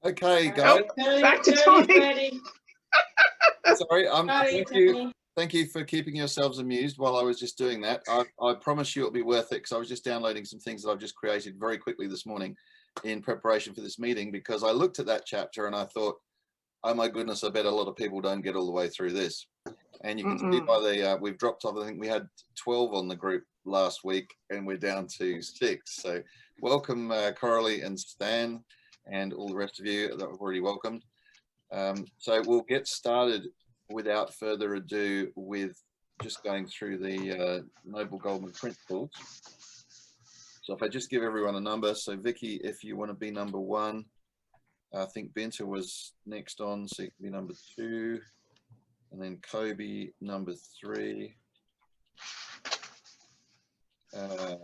Okay, guys. Back to Tony. Sorry, thank you for keeping yourselves amused while I was just doing that. I promise you it'll be worth it, because I was just downloading some things that I've just created very quickly this morning in preparation for this meeting, because I looked at that chapter and I thought, oh my goodness, I bet a lot of people don't get all the way through this. And you can see by the, we've dropped off, I think we had 12 on the group last week and we're down to 6. So welcome Coralie and Stan and all the rest of you that we've already welcomed. So we'll get started without further ado with just going through the Noble Goldman principles. So if I just give everyone a number, so Vicky, if you want to be number 1, I think Binta was next on, so you can be number 2, and then Kobe number 3. I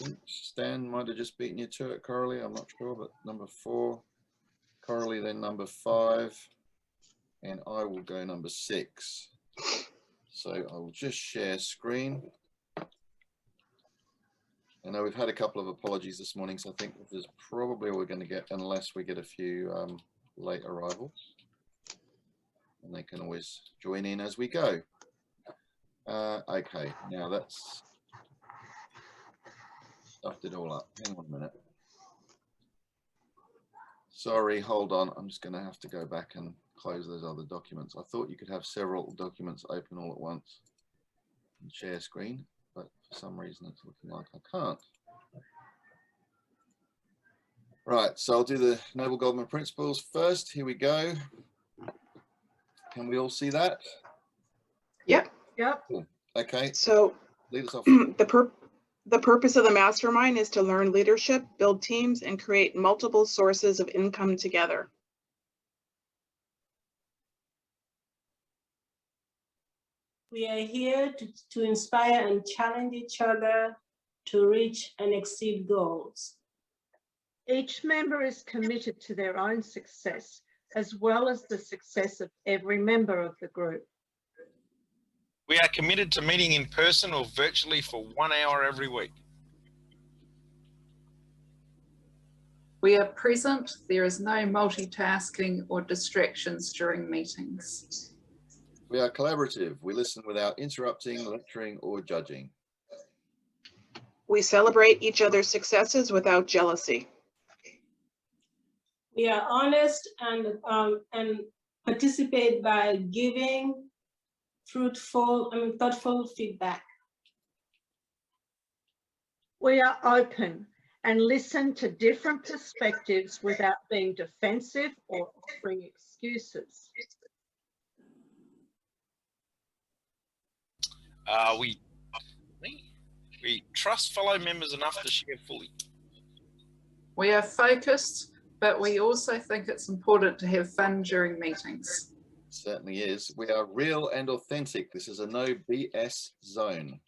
think Stan might have just beaten you to it, Coralie, I'm not sure, but number 4, Coralie then number 5, and I will go number 6. So I will just share screen. I know we've had a couple of apologies this morning, so I think this is probably all we're going to get, unless we get a few late arrivals. And they can always join in as we go. Okay, now that's stuffed it all up. Hang on a minute. Sorry, hold on. I'm just going to have to go back and close those other documents. I thought you could have several documents open all at once and share screen, but for some reason it's looking like I can't. Right, so I'll do the Noble Goldman principles first. Here we go. Can we all see that? Yep. Yep. Cool. Okay. So lead us off. The purpose of the Mastermind is to learn leadership, build teams, and create multiple sources of income together. We are here to inspire and challenge each other to reach and exceed goals. Each member is committed to their own success, as well as the success of every member of the group. We are committed to meeting in person or virtually for 1 hour every week. We are present. There is no multitasking or distractions during meetings. We are collaborative. We listen without interrupting, lecturing, or judging. We celebrate each other's successes without jealousy. We are honest and participate by giving thoughtful feedback. We are open and listen to different perspectives without being defensive or offering excuses. We trust fellow members enough to share fully. We are focused, but we also think it's important to have fun during meetings. Certainly is. We are real and authentic. This is a no BS zone.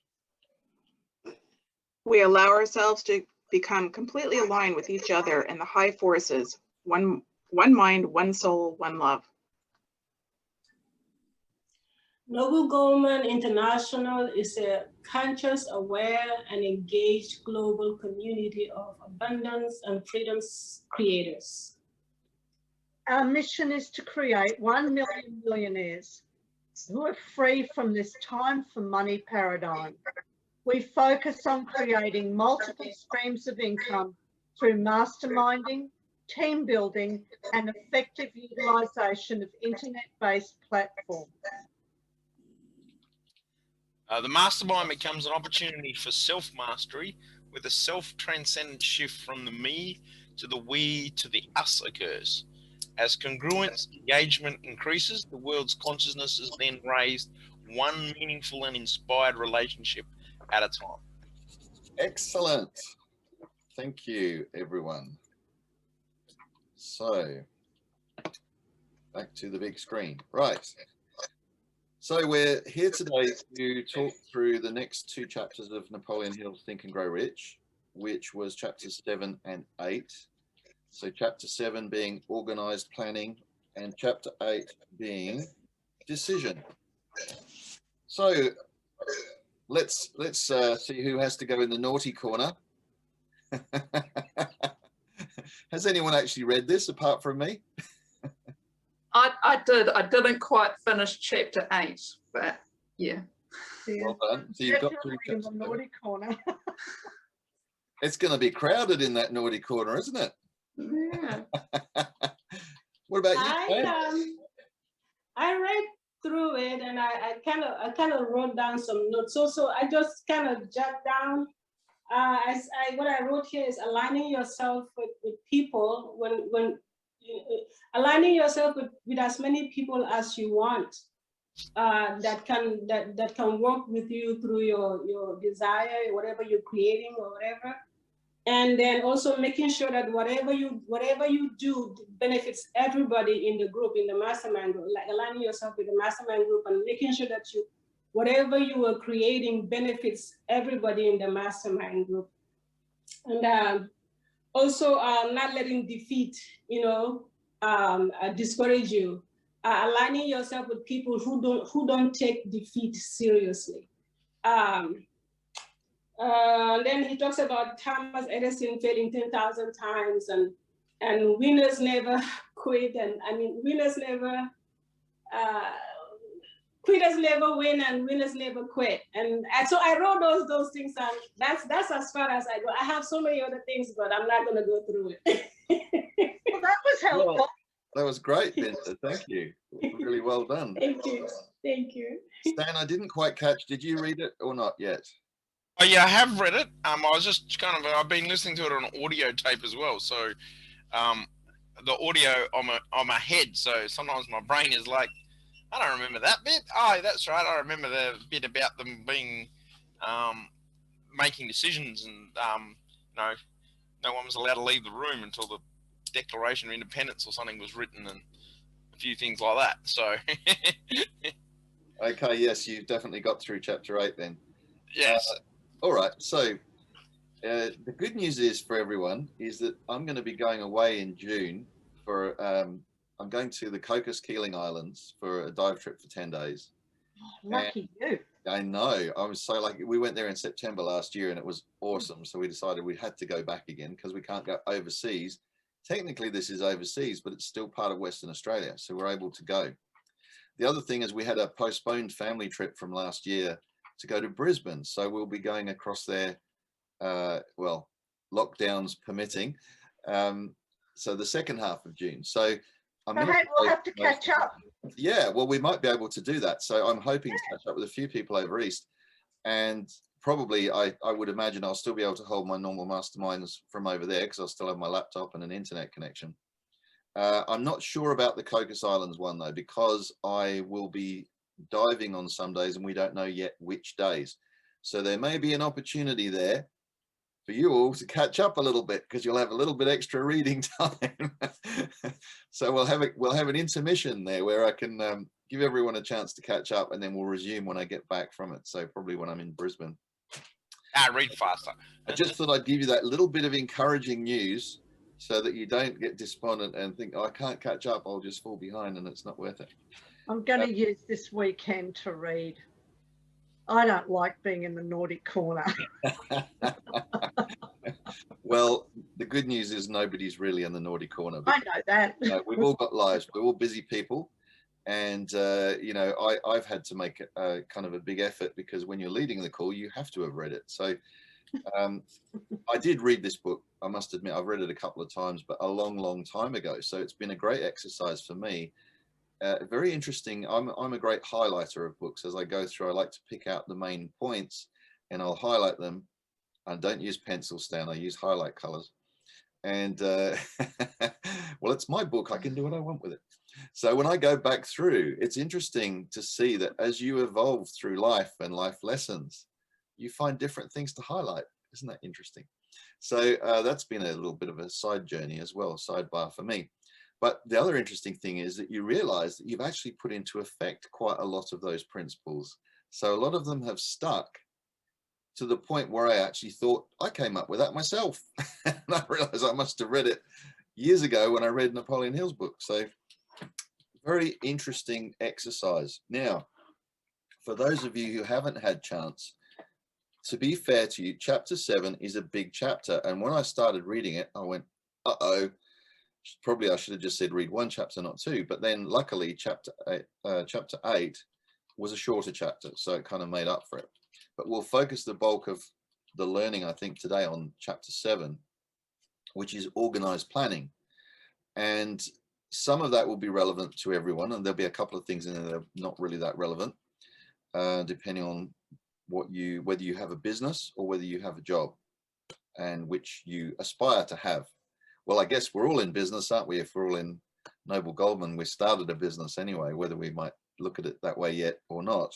We allow ourselves to become completely aligned with each other and the high forces. One mind, one soul, one love. Noble Goldman International is a conscious, aware, and engaged global community of abundance and freedom creators. Our mission is to create 1 million millionaires who are free from this time for money paradigm. We focus on creating multiple streams of income through masterminding, team building, and effective utilization of internet-based platforms. The Mastermind becomes an opportunity for self-mastery, where the self-transcendent shift from the me to the we to the us occurs. As congruence engagement increases, the world's consciousness is then raised one meaningful and inspired relationship at a time. Excellent. Thank you, everyone. So, back to the big screen. Right. So we're here today to talk through the next 2 chapters of Napoleon Hill's Think and Grow Rich, which was chapters 7 and 8. So chapter 7 being organized planning and chapter 8 being decision. So let's see who has to go in the naughty corner. Has anyone actually read this apart from me? I did. I didn't quite finish chapter 8, but yeah. Well done. So you've got through Definitely in the chapter 7. naughty corner. It's going to be crowded in that naughty corner, isn't it? Yeah. What about you, Stan? I read through it and I kind of wrote down some notes. So I just kind of jot down. What I wrote here is aligning yourself with people when aligning yourself with as many people as you want that can work with you through your desire, whatever you're creating or whatever. And then also making sure that whatever you do benefits everybody in the group, in the mastermind group, like aligning yourself with the mastermind group and making sure that whatever you are creating benefits everybody in the mastermind group. And also not letting defeat, discourage you. Aligning yourself with people who don't take defeat seriously. Then he talks about Thomas Edison failing 10,000 times, and winners never quit, and I mean winners never quitters never win and winners never quit. And so I wrote those things, and that's as far as I go. I have so many other things, but I'm not going to go through it. Well, that was helpful. Well, that was great, Binta. Thank you. Really well done. Thank you. Thank you. Stan, I didn't quite catch. Did you read it or not yet? Oh yeah, I have read it. I was just I've been listening to it on audio tape as well. So the audio on my head. So sometimes my brain is like, I don't remember that bit. Oh, that's right. I remember the bit about them being making decisions, and no one was allowed to leave the room until the Declaration of Independence or something was written, and a few things like that. So okay, yes, you definitely got through chapter 8 then. Yes. All right. So the good news is for everyone is that I'm going to be going away in June for I'm going to the Cocos Keeling Islands for a dive trip for 10 days. Lucky you. I know. I was so lucky. We went there in September last year and it was awesome. So we decided we had to go back again because we can't go overseas. Technically, this is overseas, but it's still part of Western Australia. So we're able to go. The other thing is we had a postponed family trip from last year to go to Brisbane. So we'll be going across there, well, lockdowns permitting. So the second half of June. So we'll have to catch up. Yeah, well, we might be able to do that. So I'm hoping to catch up with a few people over East. And probably I would imagine I'll still be able to hold my normal masterminds from over there because I'll still have my laptop and an internet connection. I'm not sure about the Cocos Islands one though, because I will be diving on some days and we don't know yet which days. So there may be an opportunity there for you all to catch up a little bit because you'll have a little bit extra reading time. So we'll have an intermission there where I can give everyone a chance to catch up, and then we'll resume when I get back from it. So probably when I'm in Brisbane. I read faster. I just thought I'd give you that little bit of encouraging news so that you don't get despondent and think, oh, I can't catch up, I'll just fall behind and it's not worth it. I'm going to use this weekend to read. I don't like being in the naughty corner. Well, the good news is nobody's really in the naughty corner. I know that. We've all got lives. We're all busy people. And, I've had to make a kind of a big effort because when you're leading the call, you have to have read it. So I did read this book. I must admit, I've read it a couple of times, but a long, long time ago. So it's been a great exercise for me. Very interesting. I'm a great highlighter of books. As I go through, I like to pick out the main points and I'll highlight them. I don't use pencil, Stan. I use highlight colors. And well, it's my book. I can do what I want with it. So when I go back through, it's interesting to see that as you evolve through life and life lessons, you find different things to highlight. Isn't that interesting? So that's been a little bit of a side journey as well, sidebar for me. But the other interesting thing is that you realize that you've actually put into effect quite a lot of those principles. So a lot of them have stuck to the point where I actually thought I came up with that myself. And I realized I must have read it years ago when I read Napoleon Hill's book. So very interesting exercise. Now, for those of you who haven't had chance, to be fair to you, chapter 7 is a big chapter. And when I started reading it, I went, uh-oh, probably I should have just said read 1 chapter, not 2. But then luckily chapter 8 was a shorter chapter, so it kind of made up for it. But we'll focus the bulk of the learning, I think, today on chapter 7, which is organized planning. And some of that will be relevant to everyone, and there'll be a couple of things in there that are not really that relevant, depending on whether you have a business or whether you have a job, and which you aspire to have. Well, I guess we're all in business, aren't we? If we're all in Noble Goldman, we started a business anyway, whether we might look at it that way yet or not.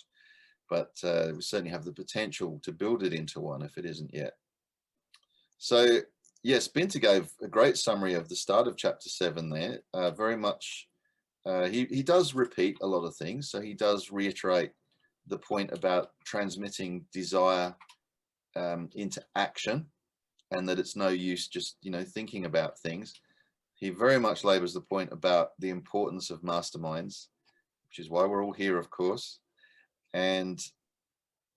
But we certainly have the potential to build it into one if it isn't yet. So yes, Binta gave a great summary of the start of chapter 7 there. Very much, he does repeat a lot of things. So he does reiterate the point about transmitting desire into action, and that it's no use just, you know, thinking about things. He very much labors the point about the importance of masterminds, which is why we're all here, of course. And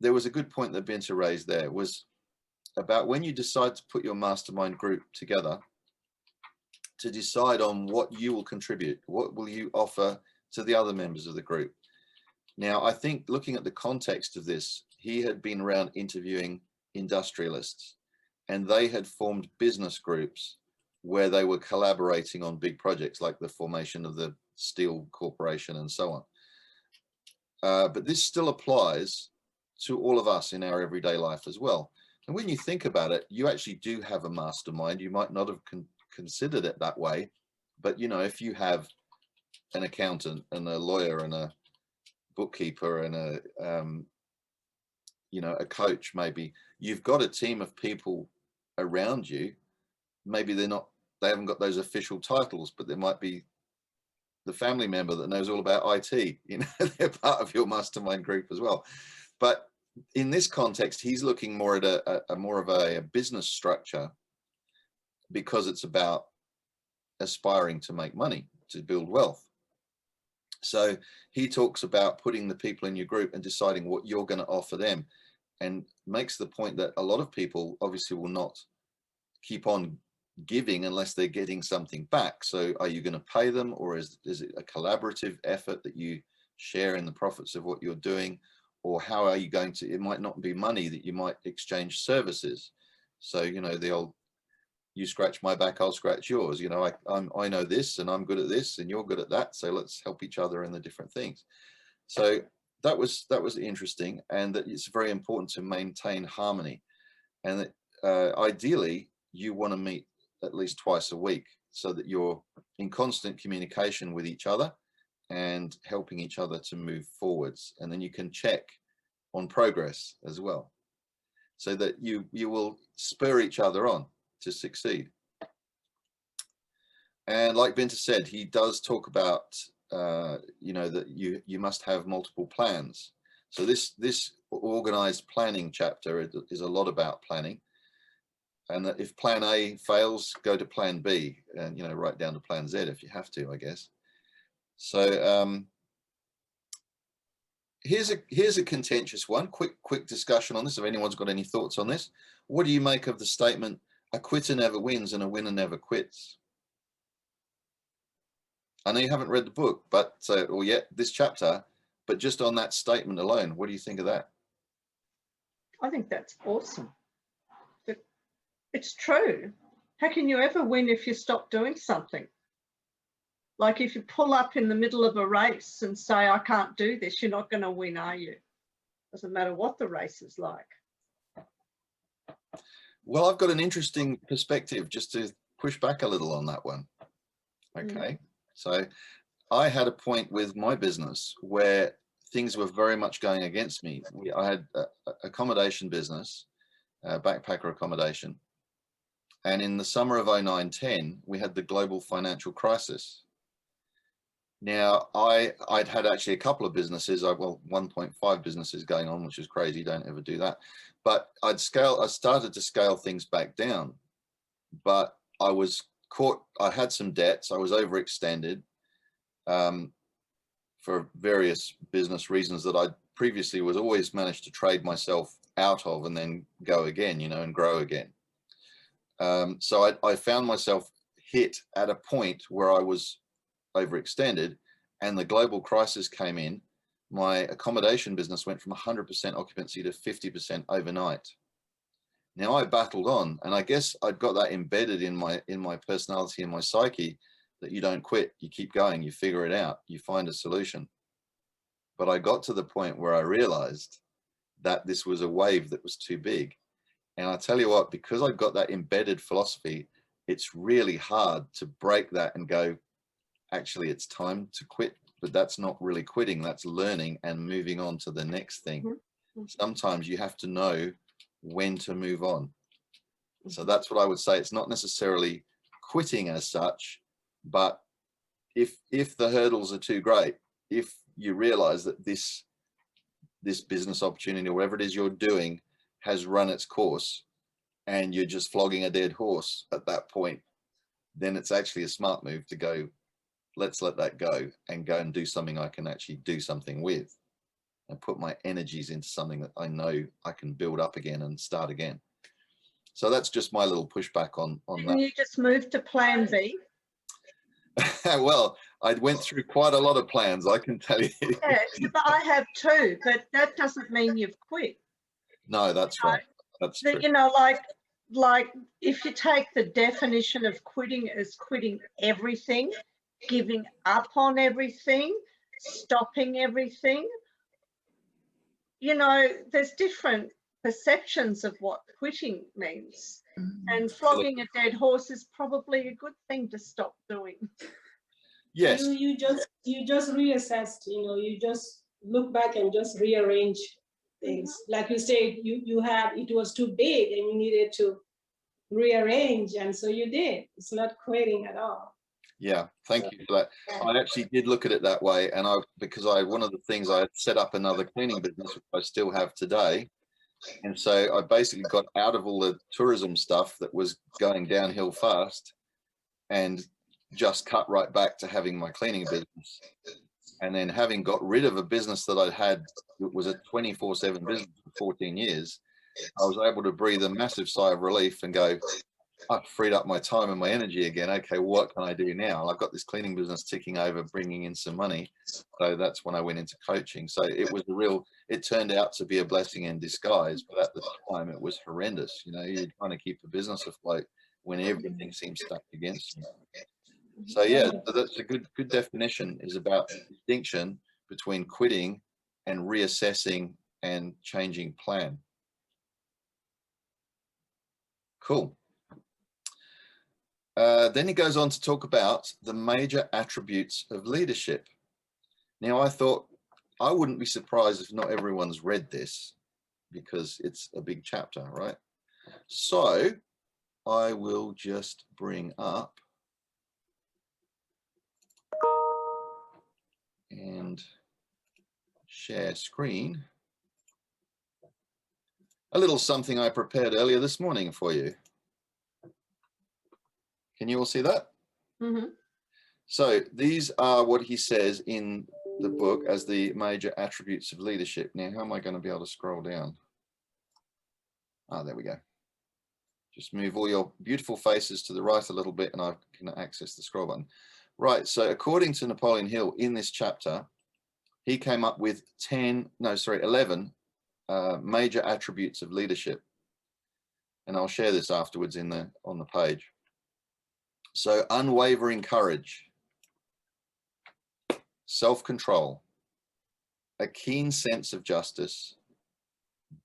there was a good point that Binta raised there, was about when you decide to put your mastermind group together, to decide on what you will contribute, what will you offer to the other members of the group. Now, I think looking at the context of this, he had been around interviewing industrialists, and they had formed business groups where they were collaborating on big projects like the formation of the Steel Corporation and so on. But this still applies to all of us in our everyday life as well. And when you think about it, you actually do have a mastermind. You might not have considered it that way, but you know, if you have an accountant and a lawyer and a bookkeeper and a you know, a coach, maybe you've got a team of people around you. Maybe they haven't got those official titles, but there might be the family member that knows all about IT, you know, they're part of your mastermind group as well. But in this context, he's looking more at more of a business structure, because it's about aspiring to make money, to build wealth. So he talks about putting the people in your group and deciding what you're going to offer them, and makes the point that a lot of people obviously will not keep on giving unless they're getting something back. So are you going to pay them, or is it a collaborative effort that you share in the profits of what you're doing? Or how are you going to, it might not be money, that you might exchange services. So, you know, the old, you scratch my back, I'll scratch yours. You know, I know this and I'm good at this and you're good at that. So let's help each other in the different things. So that was interesting, and that it's very important to maintain harmony, and that ideally you want to meet at least twice a week, so that you're in constant communication with each other and helping each other to move forwards. And then you can check on progress as well, so that you will spur each other on to succeed. And like Binta said, he does talk about you know, that you must have multiple plans. So this organized planning chapter is a lot about planning, and that if plan A fails, go to plan B, and you know, right down to plan Z if you have to, I guess. So here's a contentious one. Quick discussion on this, if anyone's got any thoughts on this. What do you make of the statement, a quitter never wins and a winner never quits? I know you haven't read the book, but or yet this chapter, but just on that statement alone, what do you think of that? I think that's awesome. It's true. How can you ever win if you stop doing something? Like if you pull up in the middle of a race and say, I can't do this, you're not going to win, are you? Doesn't matter what the race is like. Well, I've got an interesting perspective just to push back a little on that one. Okay. So I had a point with my business where things were very much going against me. I had an accommodation business, backpacker accommodation. And in the summer of 09-10, we had the global financial crisis. Now, I'd had actually a couple of businesses, well, 1.5 businesses going on, which is crazy. Don't ever do that. But I started to scale things back down. But I was caught, I had some debts, I was overextended for various business reasons that I previously was always managed to trade myself out of and then go again, you know, and grow again. So I found myself hit at a point where I was overextended and the global crisis came in. My accommodation business went from 100% occupancy to 50% overnight. Now I battled on, and I guess I'd got that embedded in my personality and my psyche, that you don't quit, you keep going, you figure it out, you find a solution. But I got to the point where I realized that this was a wave that was too big. And I tell you what, because I've got that embedded philosophy, it's really hard to break that and go, actually, it's time to quit. But that's not really quitting, that's learning and moving on to the next thing. Sometimes you have to know when to move on. So that's what I would say. It's not necessarily quitting as such, but if the hurdles are too great, if you realize that this business opportunity or whatever it is you're doing has run its course and you're just flogging a dead horse at that point, then it's actually a smart move to go, let's let that go and go and do something I can actually do something with, and put my energies into something that I know I can build up again and start again. So that's just my little pushback on Didn't that. you just move to plan B? Well, I went through quite a lot of plans, I can tell you. Yeah, but I have too, but that doesn't mean you've quit. No, that's right. That's true. You know, like if you take the definition of quitting as quitting everything, giving up on everything, stopping everything, you know, there's different perceptions of what quitting means. And flogging a dead horse is probably a good thing to stop doing. Yes. You just reassessed, you know, you just look back and just rearrange things. Like you said, it was too big and you needed to rearrange, and so you did. It's not quitting at all. Yeah, thank you for that. I actually did look at it that way, and one of the things, I had set up another cleaning business, which I still have today, and so I basically got out of all the tourism stuff that was going downhill fast, and just cut right back to having my cleaning business. And then, having got rid of a business that I'd had, it was a 24/7 business for 14 years, I was able to breathe a massive sigh of relief and go, I've freed up my time and my energy again. Okay, what can I do now? I've got this cleaning business ticking over, bringing in some money. So that's when I went into coaching. So it was it turned out to be a blessing in disguise, but at the time it was horrendous. You know, you're trying to keep a business afloat when everything seems stacked against you. So yeah, that's a good definition, is about the distinction between quitting and reassessing and changing plan. Cool. Then he goes on to talk about the major attributes of leadership. Now, I thought I wouldn't be surprised if not everyone's read this, because it's a big chapter, right? So I will just bring up and share screen a little something I prepared earlier this morning for you. Can you all see that? Mm-hmm. So these are what he says in the book as the major attributes of leadership. Now, how am I going to be able to scroll down? Ah, there we go. Just move all your beautiful faces to the right a little bit and I can access the scroll button. Right, so according to Napoleon Hill, in this chapter, he came up with 11 major attributes of leadership. And I'll share this afterwards on the page. So unwavering courage, self-control, a keen sense of justice,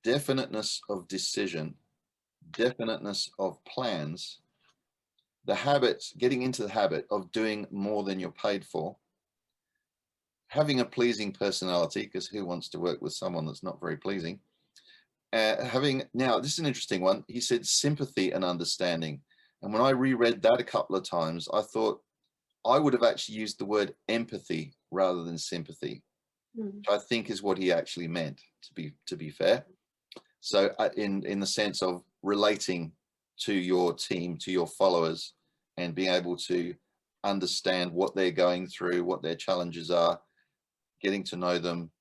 definiteness of decision, definiteness of plans, getting into the habit of doing more than you're paid for, having a pleasing personality, because who wants to work with someone that's not very pleasing? Now, this is an interesting one. He said sympathy and understanding. And when I reread that a couple of times, I thought I would have actually used the word empathy rather than sympathy, which I think is what he actually meant, to be fair. So in the sense of relating to your team, to your followers, and being able to understand what they're going through, what their challenges are, getting to know them,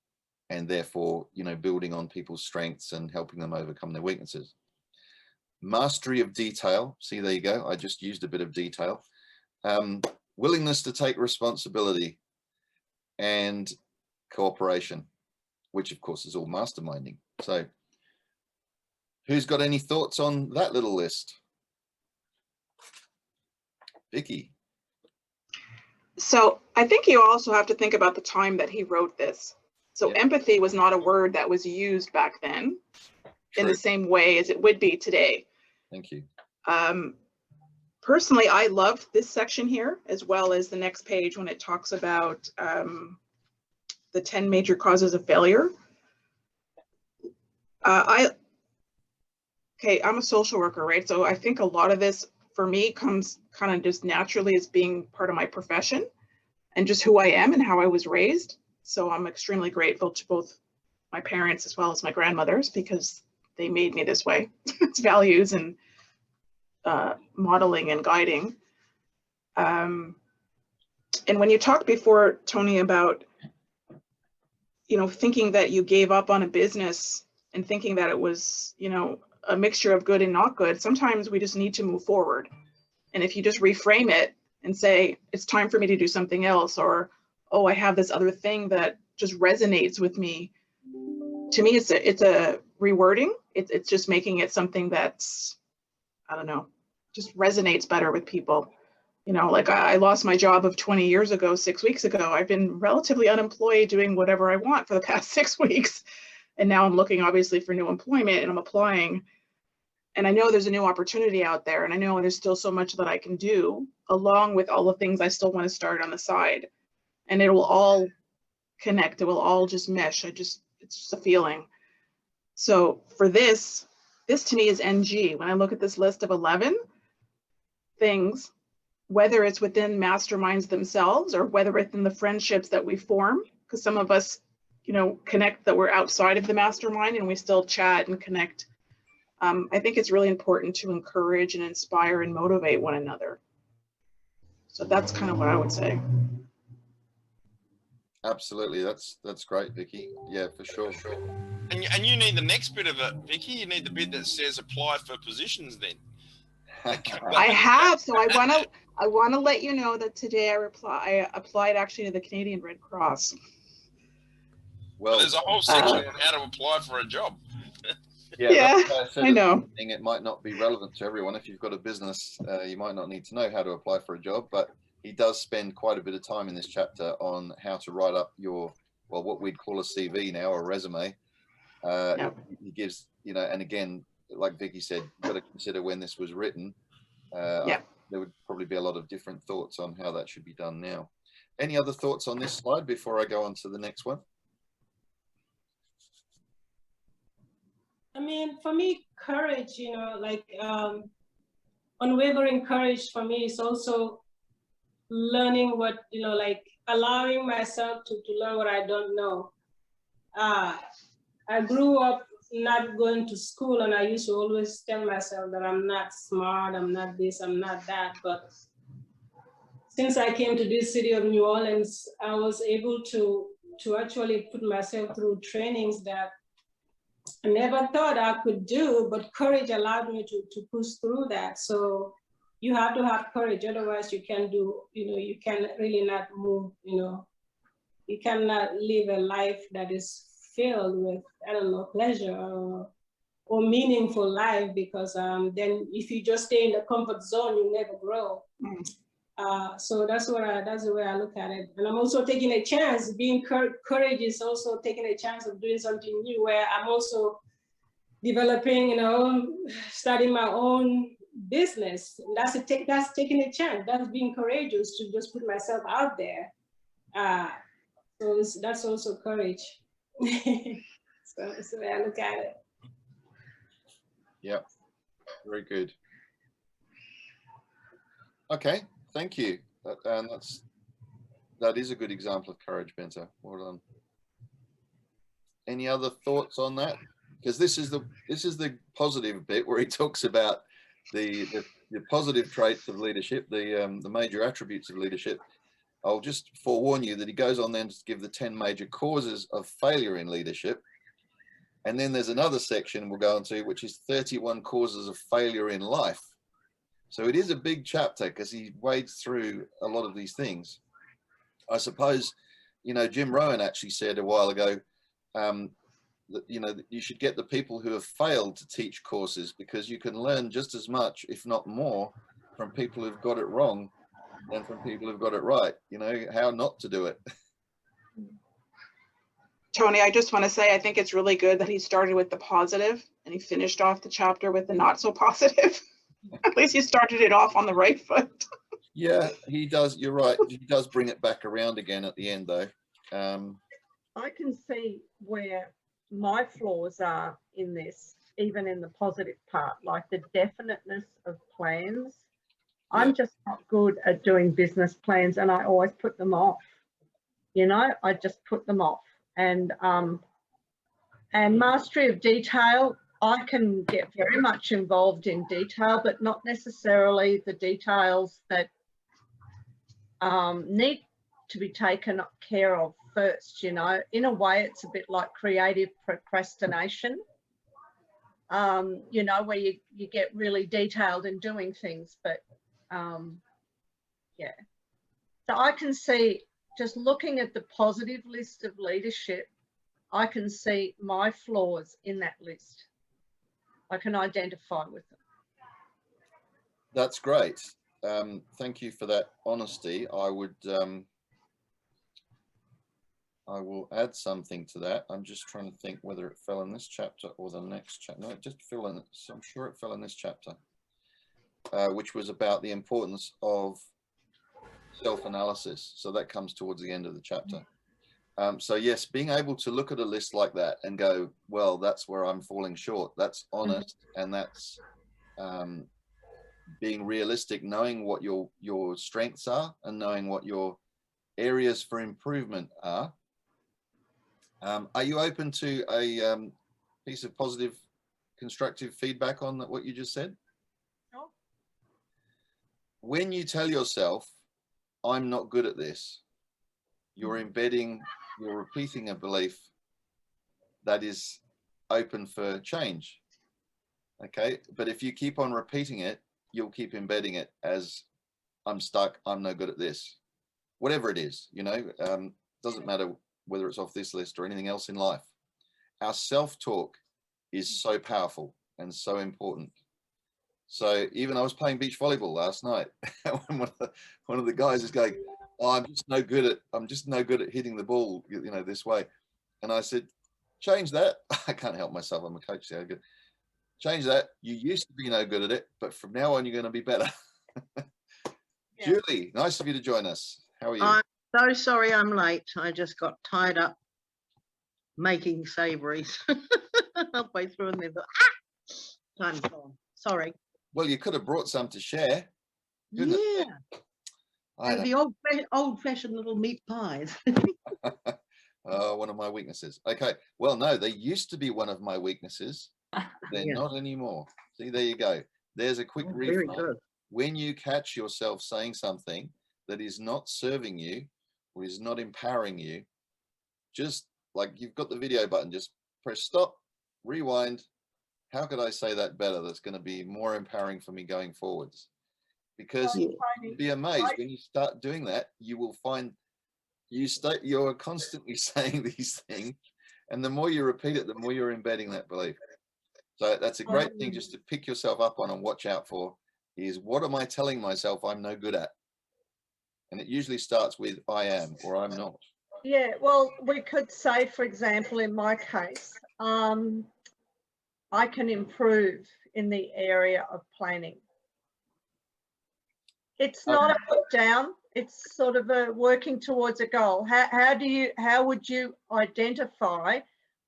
and therefore, you know, building on people's strengths and helping them overcome their weaknesses. Mastery of detail. See, there you go. I just used a bit of detail. Willingness to take responsibility and cooperation, which of course is all masterminding. So who's got any thoughts on that little list? Vicky. So I think you also have to think about the time that he wrote this. So Yeah. empathy was not a word that was used back then in the same way as it would be today. Thank you. Personally, I loved this section here, as well as the next page when it talks about the 10 major causes of failure. I'm a social worker, right? So I think a lot of this for me comes kind of just naturally as being part of my profession and just who I am and how I was raised. So I'm extremely grateful to both my parents as well as my grandmothers, because they made me this way. It's values and modeling and guiding. And when you talked before, Tony, about, you know, thinking that you gave up on a business and thinking that it was, you know, a mixture of good and not good, sometimes we just need to move forward. And if you just reframe it and say, it's time for me to do something else, or, oh, I have this other thing that just resonates with me. To me, it's a rewording. It's just making it something that's, I don't know, just resonates better with people. You know, like I lost my job of 20 years ago, 6 weeks ago. I've been relatively unemployed doing whatever I want for the past 6 weeks. And now I'm looking obviously for new employment and I'm applying. And I know there's a new opportunity out there, and I know there's still so much that I can do, along with all the things I still want to start on the side. And it will all connect. It will all just mesh. It's just a feeling. So for this to me is NG. When I look at this list of 11 things, whether it's within masterminds themselves or whether it's in the friendships that we form, because some of us, you know, connect that we're outside of the mastermind and we still chat and connect. I think it's really important to encourage and inspire and motivate one another. So that's kind of what I would say. Absolutely, that's great, Vicky. Yeah, for sure. And you need the next bit of it, Vicky. You need the bit that says apply for positions. Then I have. So I want to let you know that today I applied actually to the Canadian Red Cross. Well, there's a whole section on how to apply for a job. Yeah, I know. It might not be relevant to everyone. If you've got a business, you might not need to know how to apply for a job, but he does spend quite a bit of time in this chapter on how to write up your, well, what we'd call a CV now, a resume. Yep. He gives, you know, and again, like Vicky said, you've got to consider when this was written. Yeah. There would probably be a lot of different thoughts on how that should be done now. Any other thoughts on this slide before I go on to the next one? I mean, for me, courage, you know, like unwavering courage for me is also learning what, you know, like allowing myself to learn what I don't know. I grew up not going to school, and I used to always tell myself that I'm not smart, I'm not this, I'm not that. But since I came to this city of New Orleans, I was able to actually put myself through trainings that I never thought I could do, but courage allowed me to push through that. So you have to have courage, otherwise you can do, you know, you can really not move, you know, you cannot live a life that is filled with, I don't know, pleasure or meaningful life, because then if you just stay in the comfort zone, you never grow. So that's the way I look at it. And I'm also taking a chance. Being courage is also taking a chance of doing something new, where I'm also developing, you know, starting my own business. And that's taking a chance. That's being courageous to just put myself out there. So that's also courage. So that's the way I look at it. Yep, very good. Okay, thank you. That is a good example of courage, Benta. Well done. Any other thoughts on that? Because this is the positive bit where he talks about the positive traits of leadership, the major attributes of leadership. I'll just forewarn you that he goes on then to give the 10 major causes of failure in leadership. And then there's another section we'll go into, which is 31 causes of failure in life. So it is a big chapter because he wades through a lot of these things. I suppose, you know, Jim Rohn actually said a while ago that, you know, that you should get the people who have failed to teach courses, because you can learn just as much, if not more, from people who've got it wrong than from people who've got it right. You know, how not to do it. Tony, I just want to say, I think it's really good that he started with the positive and he finished off the chapter with the not so positive. At least he started it off on the right foot. Yeah, he does. You're right. He does bring it back around again at the end, though. I can see where my flaws are in this, even in the positive part, like the definiteness of plans. Yeah. I'm just not good at doing business plans, and I always put them off. You know, I just put them off. And mastery of detail, I can get very much involved in detail, but not necessarily the details that need to be taken care of first. You know, in a way, it's a bit like creative procrastination, you know, where you get really detailed in doing things, but yeah. So I can see, just looking at the positive list of leadership, I can see my flaws in that list. I can identify with them. That's great. Thank you for that honesty. I will add something to that. I'm just trying to think whether it fell in this chapter or the next chapter. No, it just fell in. So I'm sure it fell in this chapter, which was about the importance of self-analysis. So that comes towards the end of the chapter. So yes, being able to look at a list like that and go, well, that's where I'm falling short. That's honest, and that's being realistic, knowing what your strengths are and knowing what your areas for improvement are. Are you open to a piece of positive, constructive feedback on what you just said? Sure. When you tell yourself, I'm not good at this, you're repeating a belief that is open for change. Okay, but if you keep on repeating it, you'll keep embedding it as I'm stuck, I'm no good at this. Whatever it is, you know, doesn't matter whether it's off this list or anything else in life. Our self-talk is so powerful and so important. So even I was playing beach volleyball last night. one of the guys is going, oh, I'm just no good at hitting the ball, you know, this way. And I said, change that. I can't help myself. I'm a coach. So change that. You used to be no good at it, but from now on, you're going to be better. Yeah. Julie, nice of you to join us. How are you? I'm so sorry I'm late. I just got tied up making savouries halfway through and then time's gone. Sorry. Well, you could have brought some to share. Yeah. And the old-fashioned little meat pies. One of my weaknesses. Okay. Well, no, they used to be one of my weaknesses. They're not anymore. See, there you go. There's a quick reframe. Very good. When you catch yourself saying something that is not serving you or is not empowering you, just like you've got the video button, just press stop, rewind. How could I say that better? That's going to be more empowering for me going forwards. Because you'll be amazed when you start doing that, you will find you're constantly saying these things, and the more you repeat it, the more you're embedding that belief. So that's a great thing just to pick yourself up on and watch out for, is what am I telling myself I'm no good at? And it usually starts with I am or I'm not. Yeah, well, we could say, for example, in my case, I can improve in the area of planning. It's not a put down, it's sort of a working towards a goal. How would you identify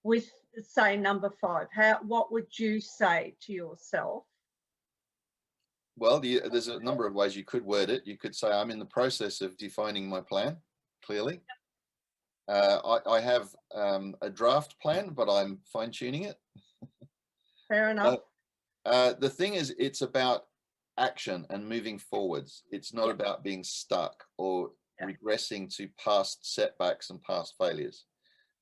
with, say, number 5? What would you say to yourself? Well, there's a number of ways you could word it. You could say, I'm in the process of defining my plan, clearly. I have a draft plan, but I'm fine-tuning it. Fair enough. The thing is, it's about action and moving forwards. It's not about being stuck or regressing to past setbacks and past failures.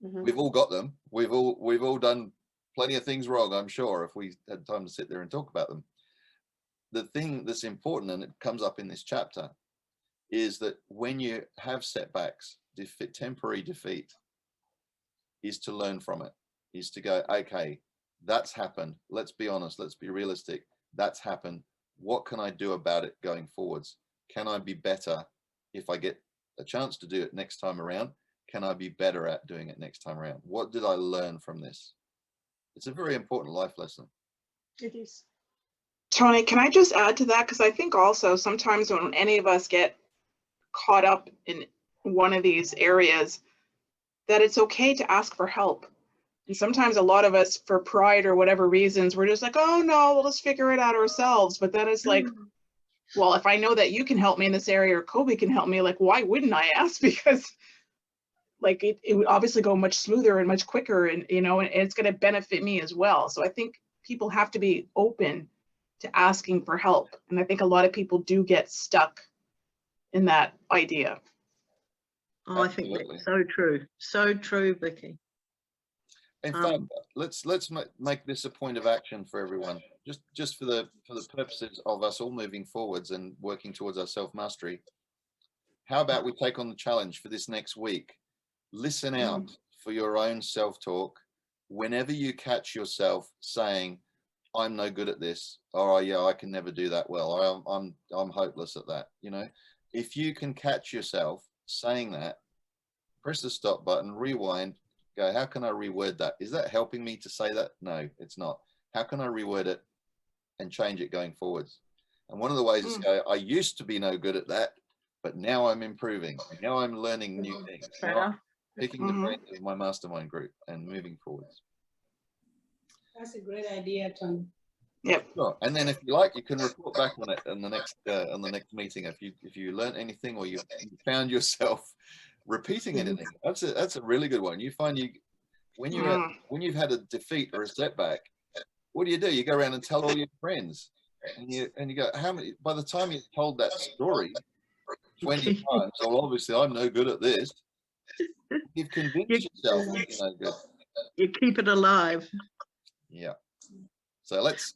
We've all got them. We've all done plenty of things wrong, I'm sure, if we had time to sit there and talk about them. the thing that's important, and it comes up in this chapter, is that when you have setbacks, temporary defeat, is to learn from it, is to go, okay, that's happened. Let's be honest. Let's be realistic. That's happened. What can I do about it going forwards? Can I be better if I get a chance to do it next time around? Can I be better at doing it next time around? What did I learn from this? It's a very important life lesson. It is. Tony, can I just add to that? Because I think also sometimes when any of us get caught up in one of these areas, that it's okay to ask for help. And sometimes a lot of us, for pride or whatever reasons, we're just like, oh no, we'll just figure it out ourselves. But then it's like, well, if I know that you can help me in this area or Kobe can help me, like, why wouldn't I ask? Because like it would obviously go much smoother and much quicker, and you know, and it's going to benefit me as well. So I think people have to be open to asking for help. And I think a lot of people do get stuck in that idea. Oh, I think that's so true. So true, Vicky. In fact, let's make this a point of action for everyone, just for the purposes of us all moving forwards and working towards our self-mastery. How about we take on the challenge for this next week? Listen out for your own self-talk whenever you catch yourself saying, I'm no good at this, or oh, yeah, I can never do that well, or I'm hopeless at that. You know, if you can catch yourself saying that, press the stop button, rewind, go, how can I reword that? Is that helping me to say that? No, it's not. How can I reword it and change it going forwards? And one of the ways is go, I used to be no good at that, but now I'm improving. Now I'm learning new things. Now I'm picking the brains of my mastermind group and moving forwards. That's a great idea, Tony. Yep. Sure. And then if you like, you can report back on it in the next meeting. If you learned anything or you found yourself repeating anything, that's a really good one. You find when you've had a defeat or a setback, what do? You go around and tell all your friends, and you go, how many? By the time you've told that story 20 times, well, obviously I'm no good at this. You've convinced yourself that you're no good. You keep it alive. Yeah. So let's.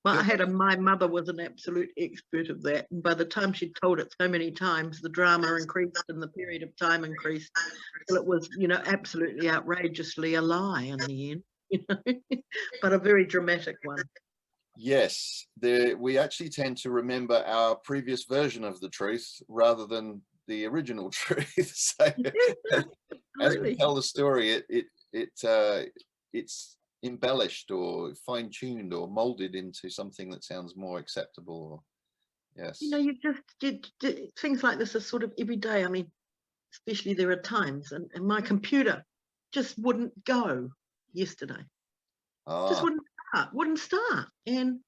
My mother was an absolute expert of that, and by the time she'd told it so many times, the drama increased and the period of time increased till it was, you know, absolutely outrageously a lie in the end, you know, but a very dramatic one. Yes, we actually tend to remember our previous version of the truth rather than the original truth. So as we tell the story, it's embellished or fine-tuned or molded into something that sounds more acceptable. Yes. You know, you just did things like this are sort of every day. I mean, especially there are times, and my computer just wouldn't go yesterday. Just wouldn't start. And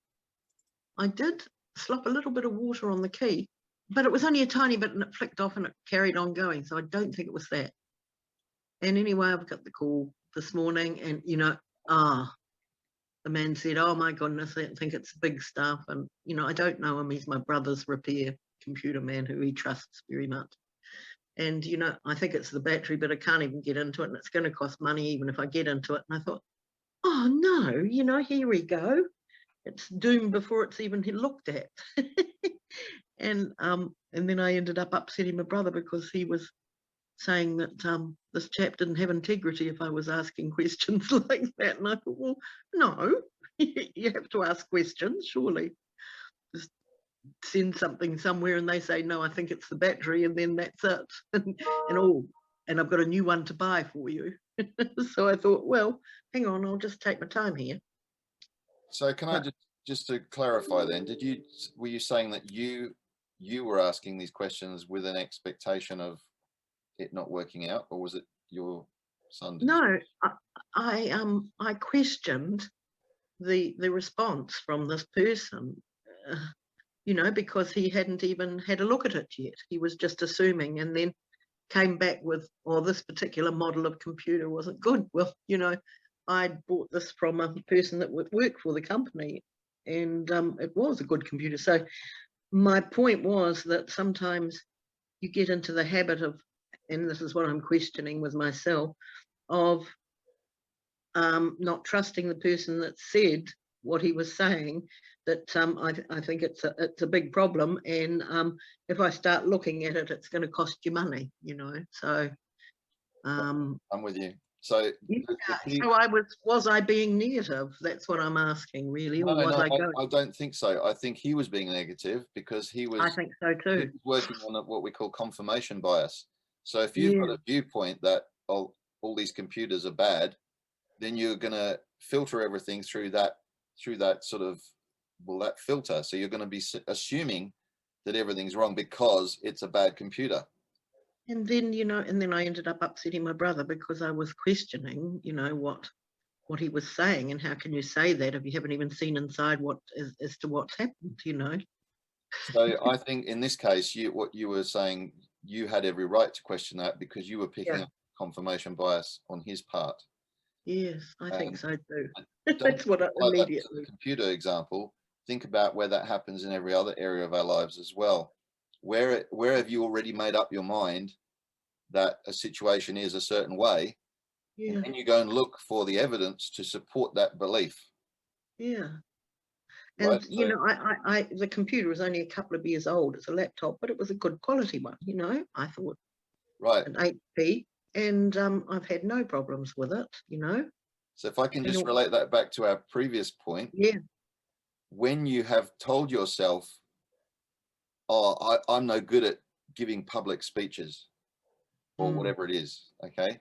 I did slop a little bit of water on the key, but it was only a tiny bit and it flicked off and it carried on going. So I don't think it was that. And anyway, I've got the call this morning, and you know, the man said, oh my goodness, I think it's big stuff. And, you know, I don't know him. He's my brother's repair computer man who he trusts very much. And, you know, I think it's the battery, but I can't even get into it. And it's going to cost money even if I get into it. And I thought, oh no, you know, here we go. It's doomed before it's even looked at. And then I ended up upsetting my brother because he was saying that this chap didn't have integrity if I was asking questions like that. And I thought, well, no, you have to ask questions, surely. Just send something somewhere and they say, no, I think it's the battery, and then that's it. And I've got a new one to buy for you. So I thought, well, hang on, I'll just take my time here. So can I just to clarify then, were you saying that you were asking these questions with an expectation of it not working out, or was it your son? No, I questioned the response from this person, you know, because he hadn't even had a look at it yet. He was just assuming, and then came back with, oh, this particular model of computer wasn't good. Well, you know, I'd bought this from a person that would work for the company, and it was a good computer. So my point was that sometimes you get into the habit of, and this is what I'm questioning with myself, of not trusting the person that said what he was saying, that I think it's a big problem, and if I start looking at it, it's going to cost you money, you know. So I'm with you. So, yeah, so was I being negative? That's what I'm asking, really, or was I going? I don't think so. I think he was being negative because he was. I think so too. He was working on what we call confirmation bias. So if you've got a viewpoint that all these computers are bad, then you're going to filter everything through that sort of, well, that filter. So you're going to be assuming that everything's wrong because it's a bad computer. And then, you know, and then I ended up upsetting my brother because I was questioning, you know, what he was saying, and how can you say that if you haven't even seen inside as to what's happened, you know? So I think in this case, what you were saying, you had every right to question that because you were picking up confirmation bias on his part. Yes, I think so too. That's what I immediately. That computer example. Think about where that happens in every other area of our lives as well. Where have you already made up your mind that a situation is a certain way, and then you go and look for the evidence to support that belief. Yeah. And right? You know, I the computer is only a couple of years old. It's a laptop, but it was a good quality one, you know, I thought. Right. An 8p, and I've had no problems with it, you know. So if I can just relate that back to our previous point. Yeah. When you have told yourself, oh, I'm no good at giving public speeches or whatever it is, okay?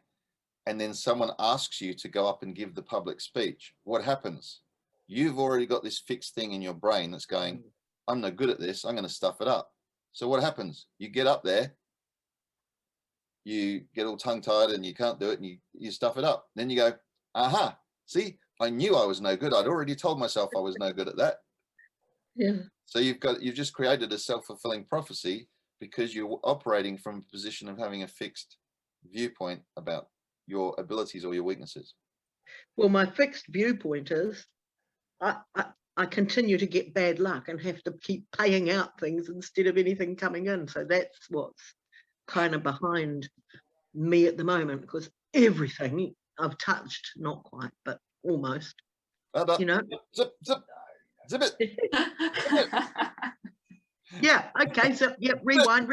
And then someone asks you to go up and give the public speech. What happens? You've already got this fixed thing in your brain that's going, I'm no good at this. I'm going to stuff it up. So what happens? You get up there, you get all tongue-tied and you can't do it, and you stuff it up. Then you go, aha, see, I knew I was no good. I'd already told myself I was no good at that. Yeah. So you've just created a self-fulfilling prophecy because you're operating from a position of having a fixed viewpoint about your abilities or your weaknesses. Well, my fixed viewpoint is I continue to get bad luck and have to keep paying out things instead of anything coming in. So that's what's kind of behind me at the moment, because everything I've touched, not quite, but almost, you know. Zip it. Yeah, okay, so yeah, rewind.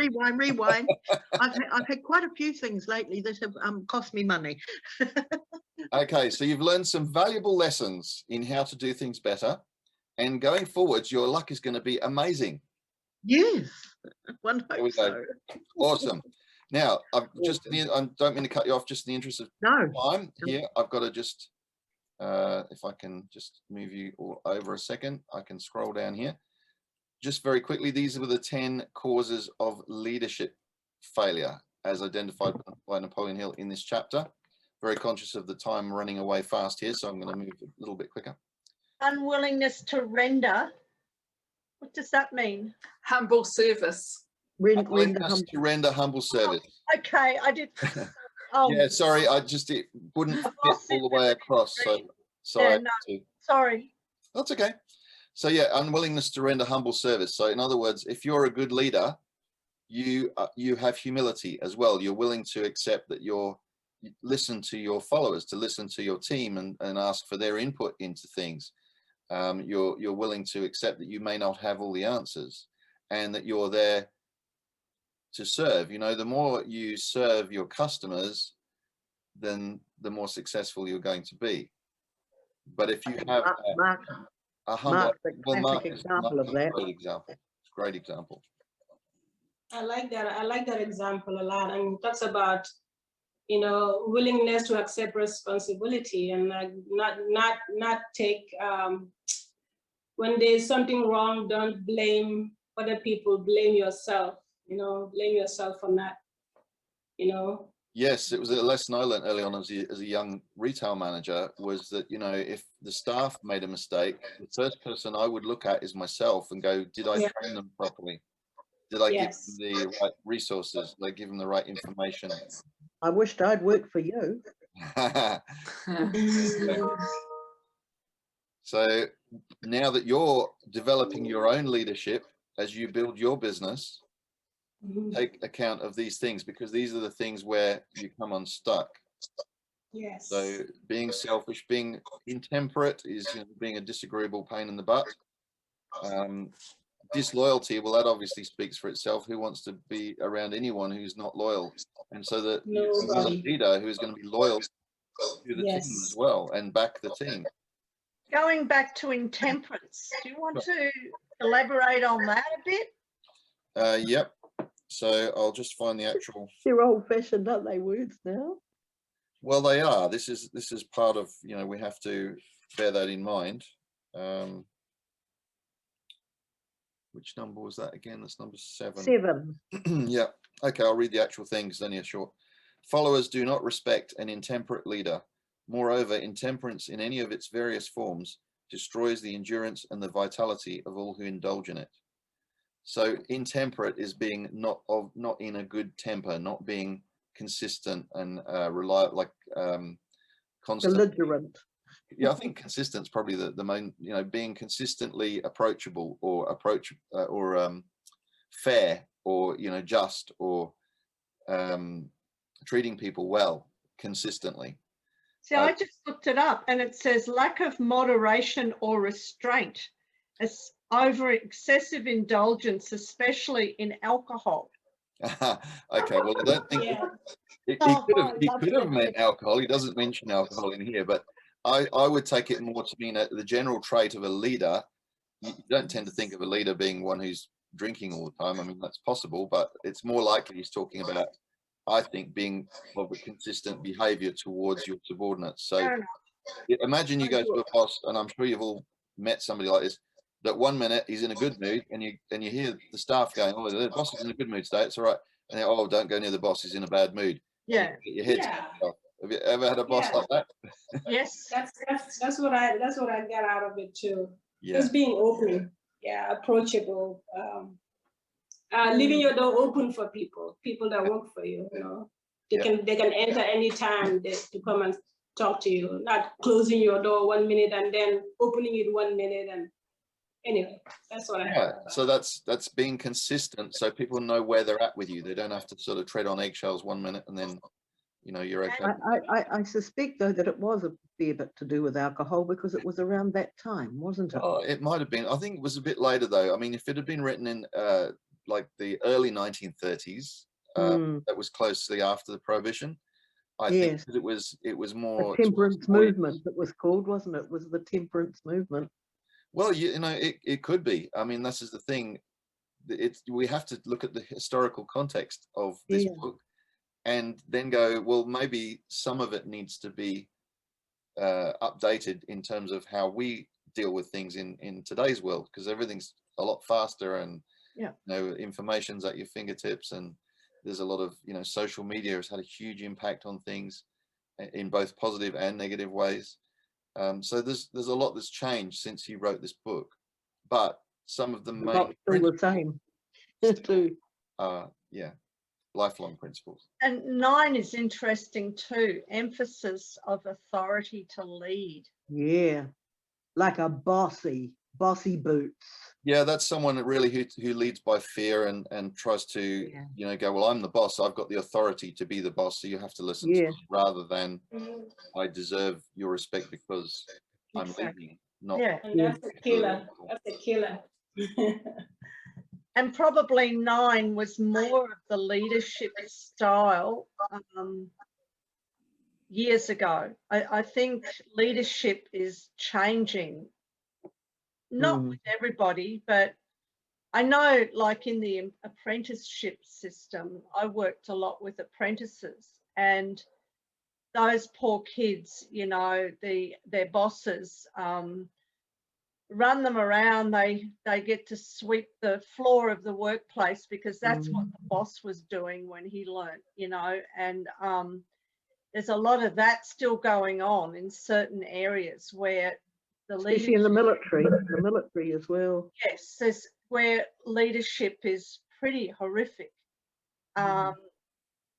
I've had quite a few things lately that have cost me money. Okay, so you've learned some valuable lessons in how to do things better, and going forwards, your luck is going to be amazing. Yes, one hopes so. Awesome. Now, I don't mean to cut you off, just in the interest of time here. I've got to just, if I can just move you all over a second, I can scroll down here. Just very quickly, these were the 10 causes of leadership failure as identified by Napoleon Hill in this chapter. Very conscious of the time running away fast here, so I'm going to move a little bit quicker. Unwillingness to render. What does that mean? Humble service. Unwillingness to render humble service. Okay, I did. Yeah, sorry, it wouldn't fit all the way across. So sorry. Yeah, no, sorry. That's okay. So yeah, unwillingness to render humble service. So in other words, if you're a good leader, you have humility as well. You're willing to accept that listen to your followers, to listen to your team and ask for their input into things. You're willing to accept that you may not have all the answers, and that you're there to serve. You know, the more you serve your customers, then the more successful you're going to be. But if you have a humble example of that. Great example. I like that example a lot, and it talks about, you know, willingness to accept responsibility and not take when there's something wrong, don't blame other people, blame yourself. You know, blame yourself for not, you know. Yes, it was a lesson I learned early on as a young retail manager, was that, you know, if the staff made a mistake, the first person I would look at is myself and go, did I train them properly? Did I give them the right resources? Did I give them the right information? I wished I'd worked for you. So now that you're developing your own leadership as you build your business, take account of these things, because these are the things where you come unstuck. Yes. So being selfish, being intemperate is being a disagreeable pain in the butt. Disloyalty, well, that obviously speaks for itself. Who wants to be around anyone who's not loyal? And so that you want a leader who is going to be loyal to the team as well and back the team. Going back to intemperance, do you want to elaborate on that a bit? Yep. So I'll just find the actual. They're old-fashioned, aren't they, words now? Well, they are. This is part of, we have to bear that in mind. Which number was that again? That's number 7. 7. Yeah. Okay, I'll read the actual thing. It's only a short. Followers do not respect an intemperate leader. Moreover, intemperance in any of its various forms destroys the endurance and the vitality of all who indulge in it. So intemperate is being not in a good temper, not being consistent and reliable, like constant. Belligerent. Yeah, I think consistent is probably the main, being consistently approachable or fair or, just or treating people well consistently. See, I just looked it up and it says lack of moderation or restraint as over excessive indulgence, especially in alcohol. Okay, well, I don't think he could have meant alcohol. He doesn't mention alcohol in here, but I would take it more to mean the general trait of a leader. You don't tend to think of a leader being one who's drinking all the time. I mean, that's possible, but it's more likely he's talking about, I think, being of a consistent behavior towards your subordinates. So imagine you go to a boss, and I'm sure you've all met somebody like this, that one minute he's in a good mood and you hear the staff going, oh, the boss is in a good mood today, it's all right. And then, oh, don't go near the boss, he's in a bad mood. Yeah. Your head's Have you ever had a boss like that? Yes. That's what I get out of it too. Yeah. Just being open, approachable, leaving your door open for people that work for you. They can enter anytime to come and talk to you. Not closing your door 1 minute and then opening it 1 minute. And anyway, that's what I have. So that's being consistent, so people know where they're at with you. They don't have to sort of tread on eggshells 1 minute and then you're okay. I suspect though that it was a fair bit to do with alcohol because it was around that time, wasn't it? Oh, it might have been. I think it was a bit later though. I mean, if it had been written in like the early 1930s, that was closely after the Prohibition. I think it was more the temperance movement. It was called, wasn't it? Was the temperance movement? Well, it could be. I mean, this is the thing. We have to look at the historical context of this book, and then go, well, maybe some of it needs to be updated in terms of how we deal with things in today's world, because everything's a lot faster and information's at your fingertips, and there's a lot of social media has had a huge impact on things in both positive and negative ways. So there's a lot that's changed since he wrote this book, but some of the main still the same too. Lifelong principles. And 9 is interesting too. Emphasis of authority to lead. Yeah, like a bossy boots. Yeah, that's someone that really who leads by fear and tries to go, well, I'm the boss, I've got the authority to be the boss, so you have to listen to me, rather than I deserve your respect because I'm leading. Not and that's a killer. That's a killer. And probably 9 was more of the leadership style years ago. I think leadership is changing, not with everybody, but I know like in the apprenticeship system, I worked a lot with apprentices, and those poor kids, their bosses, run them around. They get to sweep the floor of the workplace because that's what the boss was doing when he learnt, and there's a lot of that still going on in certain areas where especially in the military as well. Yes, there's where leadership is pretty horrific, and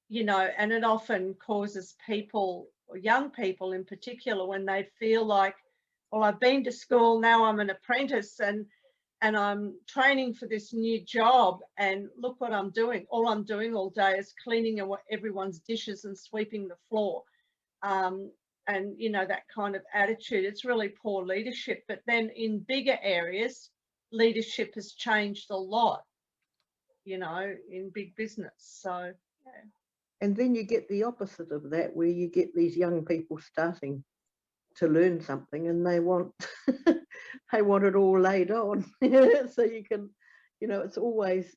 it often causes people, or young people in particular, when they feel like, well, I've been to school, now I'm an apprentice and I'm training for this new job, and look what I'm doing. All I'm doing all day is cleaning everyone's dishes and sweeping the floor. and you know, that kind of attitude. It's really poor leadership. But then in bigger areas, leadership has changed a lot, you know, in big business. So yeah. And then you get the opposite of that, where you get these young people starting to learn something and they want they want it all laid on. So you can, you know, it's always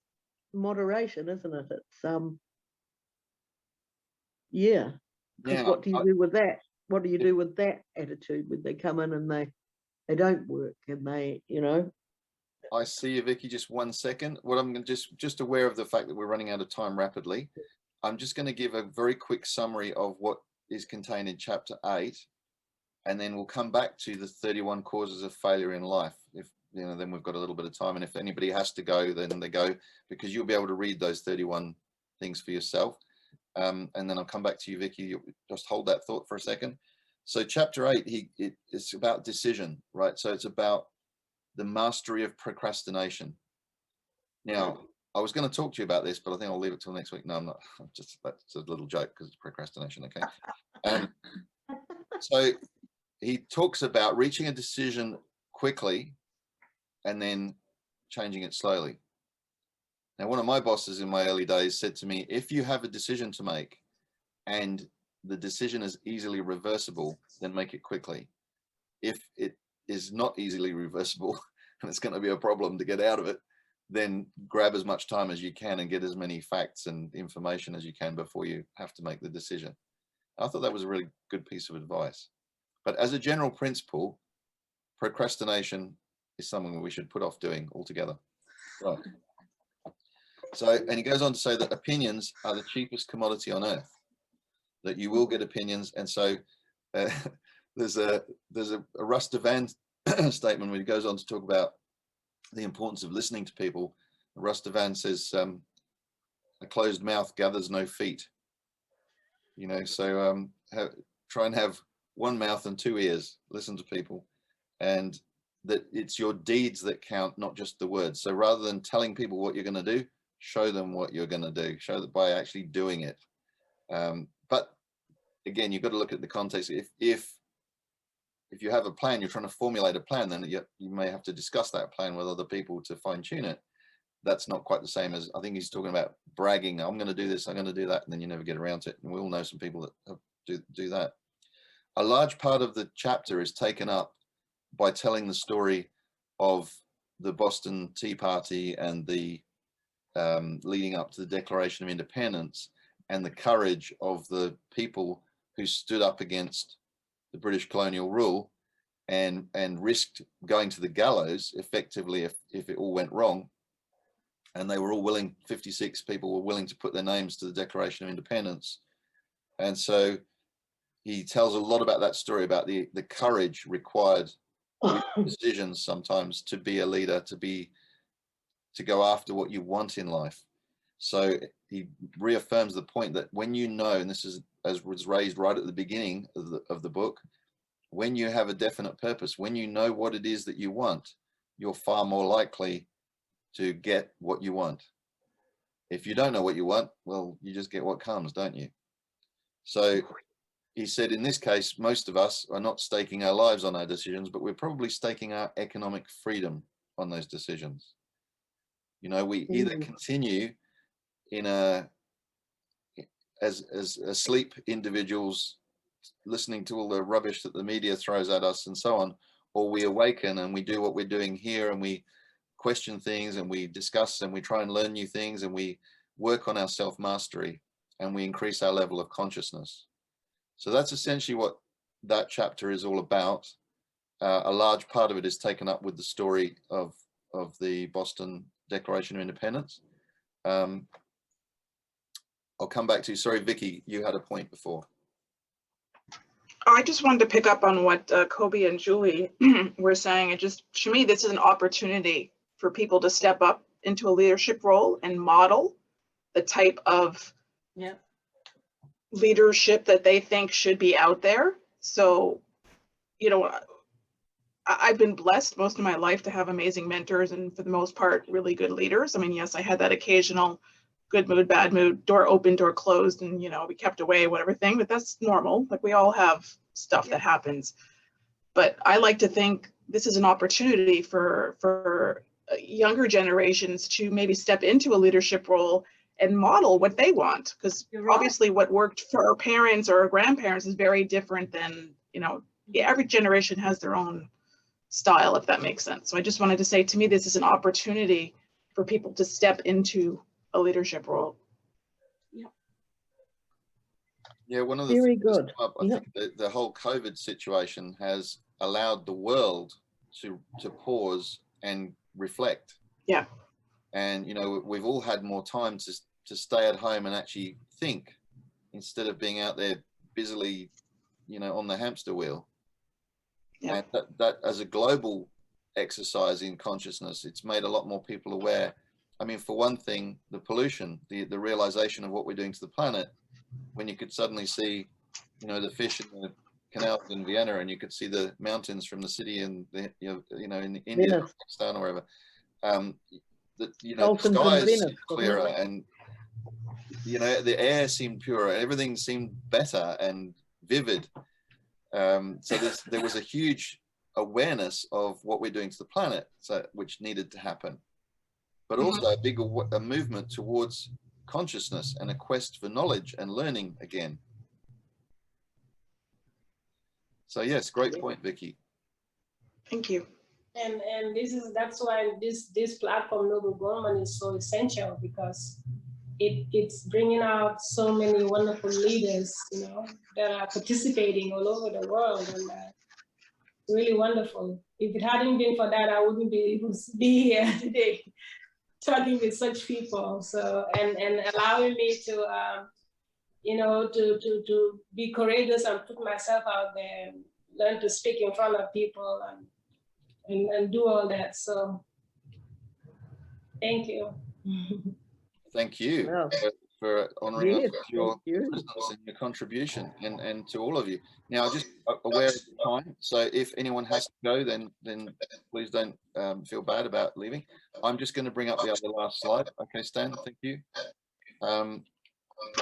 moderation, isn't it? It's yeah. Because what do you do with that? What do you do with that attitude when they come in and they don't work and they, you know? I see you, Vicky, just 1 second. What I'm just aware of the fact that we're running out of time rapidly. I'm just going to give a very quick summary of what is contained in chapter 8, and then we'll come back to the 31 causes of failure in life. If you know, then we've got a little bit of time, and if anybody has to go, then they go, because you'll be able to read those 31 things for yourself. And then I'll come back to you, Vicky. You just hold that thought for a second. So chapter 8, it's about decision, right? So it's about the mastery of procrastination. Now, I was going to talk to you about this, but I think I'll leave it till next week. No, I'm not. That's a little joke because it's procrastination. Okay. So he talks about reaching a decision quickly and then changing it slowly. Now, one of my bosses in my early days said to me, if you have a decision to make and the decision is easily reversible, then make it quickly. If it is not easily reversible and it's going to be a problem to get out of it, then grab as much time as you can and get as many facts and information as you can before you have to make the decision. I thought that was a really good piece of advice. But as a general principle, procrastination is something we should put off doing altogether. Right. So, and he goes on to say that opinions are the cheapest commodity on earth, that you will get opinions. And so there's a Russ Devan statement where he goes on to talk about the importance of listening to people. Russ Devan says, a closed mouth gathers no feet. You know, so try and have one mouth and two ears, listen to people, and that it's your deeds that count, not just the words. So rather than telling people what you're going to do, show them what you're going to do, show that by actually doing it. But again, you've got to look at the context. If you have a plan, you're trying to formulate a plan, then you may have to discuss that plan with other people to fine tune it. That's not quite the same as, I think he's talking about bragging. I'm going to do this, I'm going to do that, and then you never get around to it. And we all know some people that do that. A large part of the chapter is taken up by telling the story of the Boston Tea Party and the leading up to the Declaration of Independence, and the courage of the people who stood up against the British colonial rule and risked going to the gallows effectively if it all went wrong. And they were all willing, 56 people were willing to put their names to the Declaration of Independence. And so he tells a lot about that story, about the courage required decisions sometimes to be a leader, to go after what you want in life. So he reaffirms the point that when you know, and this is as was raised right at the beginning of the book, when you have a definite purpose, when you know what it is that you want, you're far more likely to get what you want. If you don't know what you want, well, you just get what comes, don't you? So he said, in this case, most of us are not staking our lives on our decisions, but we're probably staking our economic freedom on those decisions. You know, we either continue in as asleep individuals, listening to all the rubbish that the media throws at us and so on, or we awaken and we do what we're doing here, and we question things and we discuss and we try and learn new things, and we work on our self-mastery and we increase our level of consciousness. So that's essentially what that chapter is all about. A large part of it is taken up with the story of the Boston Declaration of Independence. I'll come back to you. Sorry, Vicky, you had a point before. I just wanted to pick up on what Kobe and Julie were saying. It just, to me, this is an opportunity for people to step up into a leadership role and model the type of leadership that they think should be out there. So, you know, I've been blessed most of my life to have amazing mentors and, for the most part, really good leaders. I mean, yes, I had that occasional good mood, bad mood, door open, door closed, and you know, we kept away, whatever thing, but that's normal. Like we all have stuff that happens. But I like to think this is an opportunity for younger generations to maybe step into a leadership role and model what they want, because obviously what worked for our parents or our grandparents is very different than, you know, every generation has their own style, if that makes sense. So I just wanted to say, to me, this is an opportunity for people to step into a leadership role. Yeah, one of the Very things good. I think the whole COVID situation has allowed the world to pause and reflect. Yeah. And you know, we've all had more time to stay at home and actually think, instead of being out there busily, you know, on the hamster wheel. Yeah. And that as a global exercise in consciousness, it's made a lot more people aware. I mean, for one thing, the pollution, the realization of what we're doing to the planet, when you could suddenly see, you know, the fish in the canals in Vienna, and you could see the mountains from the city in the, you know, in India, Pakistan, or wherever. The, you know, the skies seemed clearer, and you know, the air seemed purer, everything seemed better and vivid. So there was a huge awareness of what we're doing to the planet, so which needed to happen, but also a big a movement towards consciousness and a quest for knowledge and learning again. So yes, great point, Vicky. Thank you. And that's why this platform, Noble Goldman, is so essential, because it's bringing out so many wonderful leaders, you know, that are participating all over the world, and it's really wonderful. If it hadn't been for that, I wouldn't be able to be here today, talking with such people. So and allowing me to, you know, to be courageous and put myself out there, and learn to speak in front of people, and do all that. So thank you. Thank you for honoring us with your presence and your contribution, and to all of you. Now, just aware of the time, so if anyone has to go, then please don't feel bad about leaving. I'm just going to bring up the other last slide. Okay, Stan, thank you.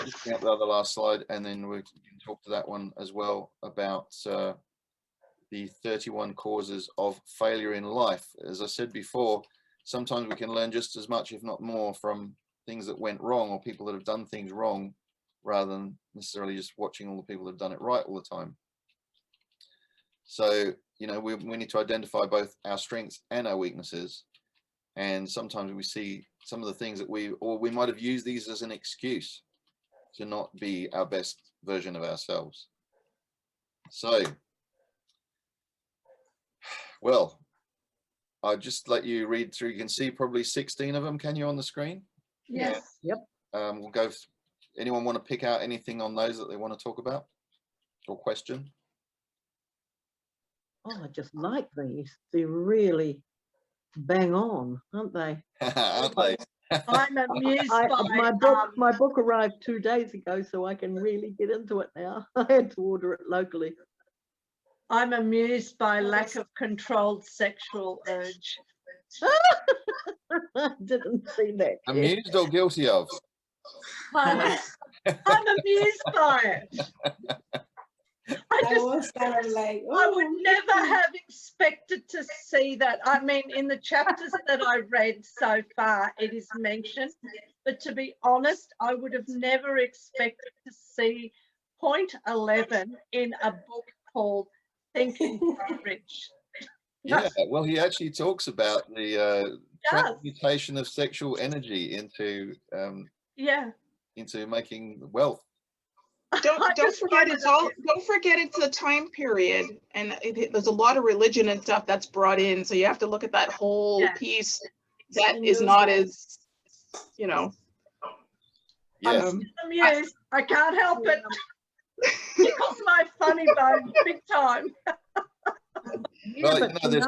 Just bring up the other last slide, and then we can talk to that one as well, about the 31 causes of failure in life. As I said before, sometimes we can learn just as much, if not more, from things that went wrong, or people that have done things wrong, rather than necessarily just watching all the people that have done it right all the time. So, you know, we need to identify both our strengths and our weaknesses. And sometimes we see some of the things that we might have used these as an excuse to not be our best version of ourselves. So, well, I'll just let you read through. You can see probably 16 of them, can you, on the screen? Yes. Yep. We'll go. Anyone want to pick out anything on those that they want to talk about or question? Oh, I just like these. They're really bang on, aren't they? Aren't they? I'm amused my book arrived 2 days ago, so I can really get into it now. I had to order it locally. I'm amused by lack of controlled sexual urge. I didn't see that. Amused or guilty of? I'm amused by it. I was kind of like, oh. I would never have expected to see that. I mean, in the chapters that I read so far, it is mentioned, but to be honest, I would have never expected to see point 11 in a book called Think and Grow Rich. Yeah, well, he actually talks about the transmutation of sexual energy into into making wealth. Don't forget it's a time period, and there's a lot of religion and stuff that's brought in, so you have to look at that whole piece that is not as, you know. Yes. I'm amused. I can't help it. Tickles my funny bone big time. Well, you know, there's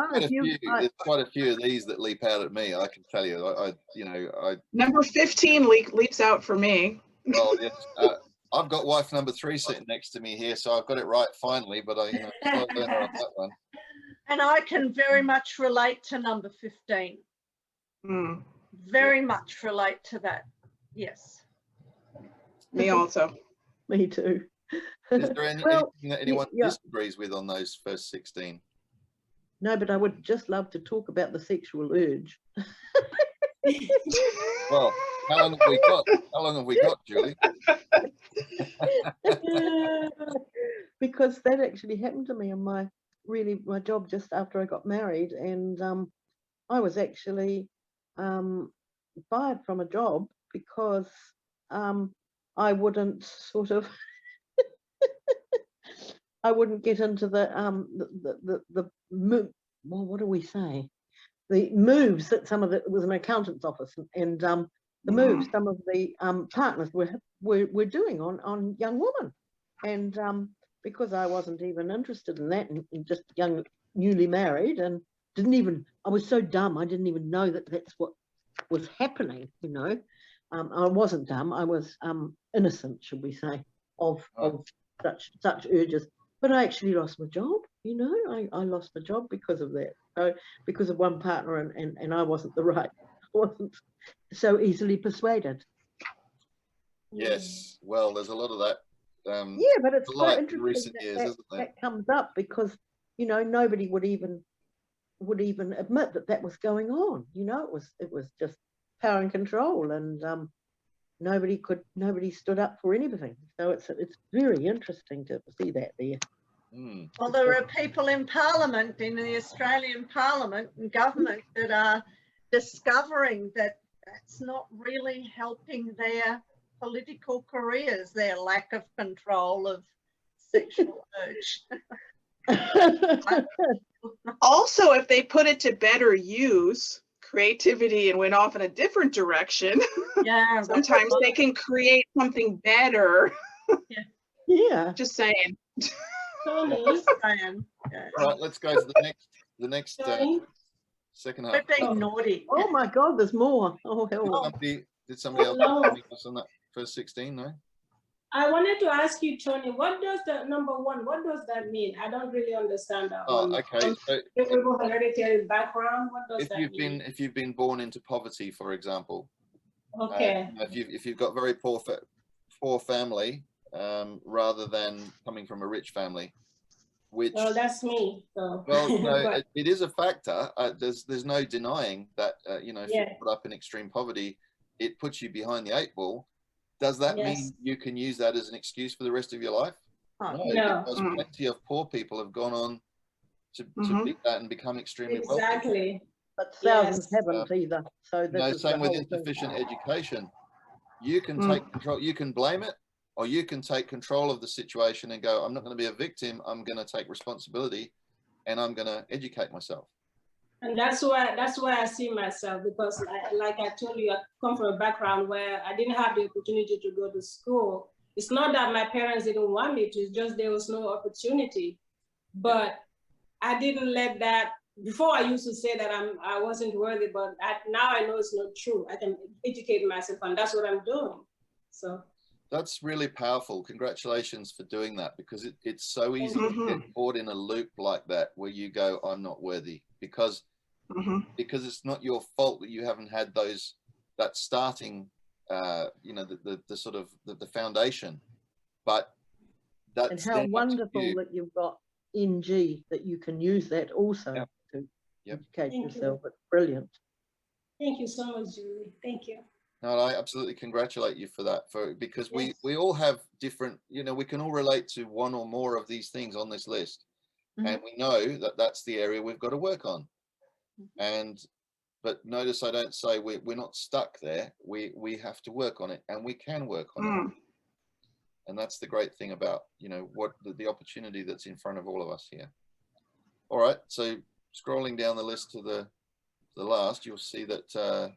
quite a few of these that leap out at me. I can tell you. Number 15 leaps out for me. Well, yes, I've got wife number 3 sitting next to me here, so I've got it right finally. But I learned on that one. And I can very much relate to number 15. Very much relate to that. Yes. Me also. Me too. Is there anything that anyone disagrees with on those first 16? No, but I would just love to talk about the sexual urge. Well, how long have we got? How long have we got, Julie? Because that actually happened to me on my job just after I got married, and I was actually fired from a job because I wouldn't sort of I wouldn't get into the well, what do we say? The moves that some of it was an accountant's office, and the moves some of the partners were doing on young women, and because I wasn't even interested in that, and just young, newly married, and I was so dumb, I didn't even know that that's what was happening. You know, I wasn't dumb, I was innocent, should we say, of such urges. But I actually lost my job. You know, I lost my job because of that. So because of one partner, and I wasn't I wasn't so easily persuaded. Yes, well, there's a lot of that. Yeah, but it's quite interesting recent years, isn't there? that comes up because, you know, nobody would even admit that was going on. You know, it was just power and control, and nobody stood up for anything. So it's very interesting to see that there. Well, there are people in Parliament, in the Australian Parliament and government, that are discovering that that's not really helping their political careers, their lack of control of sexual urge. Also, if they put it to better use, creativity, and went off in a different direction, yeah, sometimes they can create something better. Yeah. Just saying. Tony. All right, let's go to the next second half. We're being naughty. Oh my God, there's more. Oh hell. Did somebody else have anything else on that first 16? No. I wanted to ask you, Tony, what does the number one, what does that mean? I don't really understand that one. Okay. So hereditary background, what does that mean? If you've been born into poverty, for example, okay. If you've got very poor family, rather than coming from a rich family, which well, that's me. So. Well, no, it is a factor. There's no denying that. You know, if you're brought up in extreme poverty, it puts you behind the 8 ball. Does that mean you can use that as an excuse for the rest of your life? No, because plenty of poor people have gone on to beat that and become extremely wealthy. Exactly. But thousands haven't either. So this same with insufficient education. You can take control. You can blame it, or you can take control of the situation and go, I'm not going to be a victim. I'm going to take responsibility, and I'm going to educate myself. And that's why I see myself, because like I told you, I come from a background where I didn't have the opportunity to go to school. It's not that my parents didn't want me to, it's just there was no opportunity. But I didn't let that, before I used to say that I wasn't worthy, but now I know it's not true. I can educate myself, and that's what I'm doing. So that's really powerful. Congratulations for doing that, because it's so easy to get caught in a loop like that where you go, I'm not worthy, because it's not your fault that you haven't had that starting you know, the sort of the foundation. But that's, and how wonderful that you've got NG, that you can use that also to educate yourself. It's brilliant. Thank you so much, Julie. Thank you. No, I absolutely congratulate you for that, because we all have different, you know, we can all relate to one or more of these things on this list, and we know that that's the area we've got to work on. But notice I don't say we're not stuck there. We have to work on it, and we can work on it. And that's the great thing about, you know, what the opportunity that's in front of all of us here. All right, so scrolling down the list to the last, you'll see that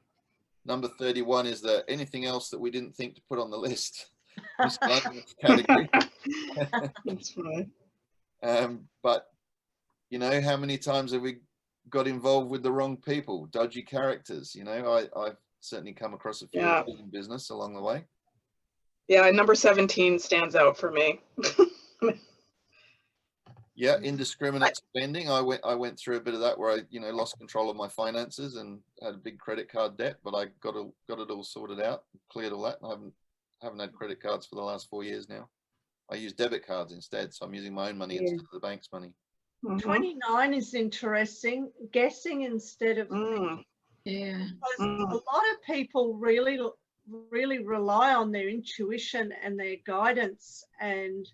number 31 is there anything else that we didn't think to put on the list. Category. That's fine. But you know, how many times have we got involved with the wrong people, dodgy characters? You know, I've certainly come across a few in business along the way. Yeah, number 17 stands out for me. Yeah, indiscriminate spending. I went through a bit of that where I, lost control of my finances and had a big credit card debt, but I got it all sorted out, cleared all that. I haven't had credit cards for the last 4 years now. I use debit cards instead, so I'm using my own money instead of the bank's money. 29 is interesting. Guessing instead of Yeah. because a lot of people really rely on their intuition and their guidance, and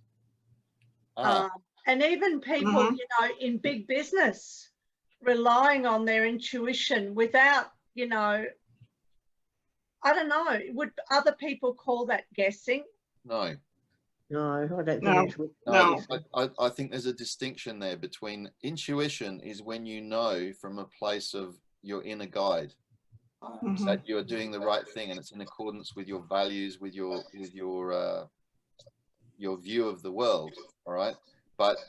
even people in big business relying on their intuition without I don't know, would other people call that guessing? No, I don't think no. I think there's a distinction there between intuition is when you know from a place of your inner guide that you're doing the right thing and it's in accordance with your values, with your view of the world, all right?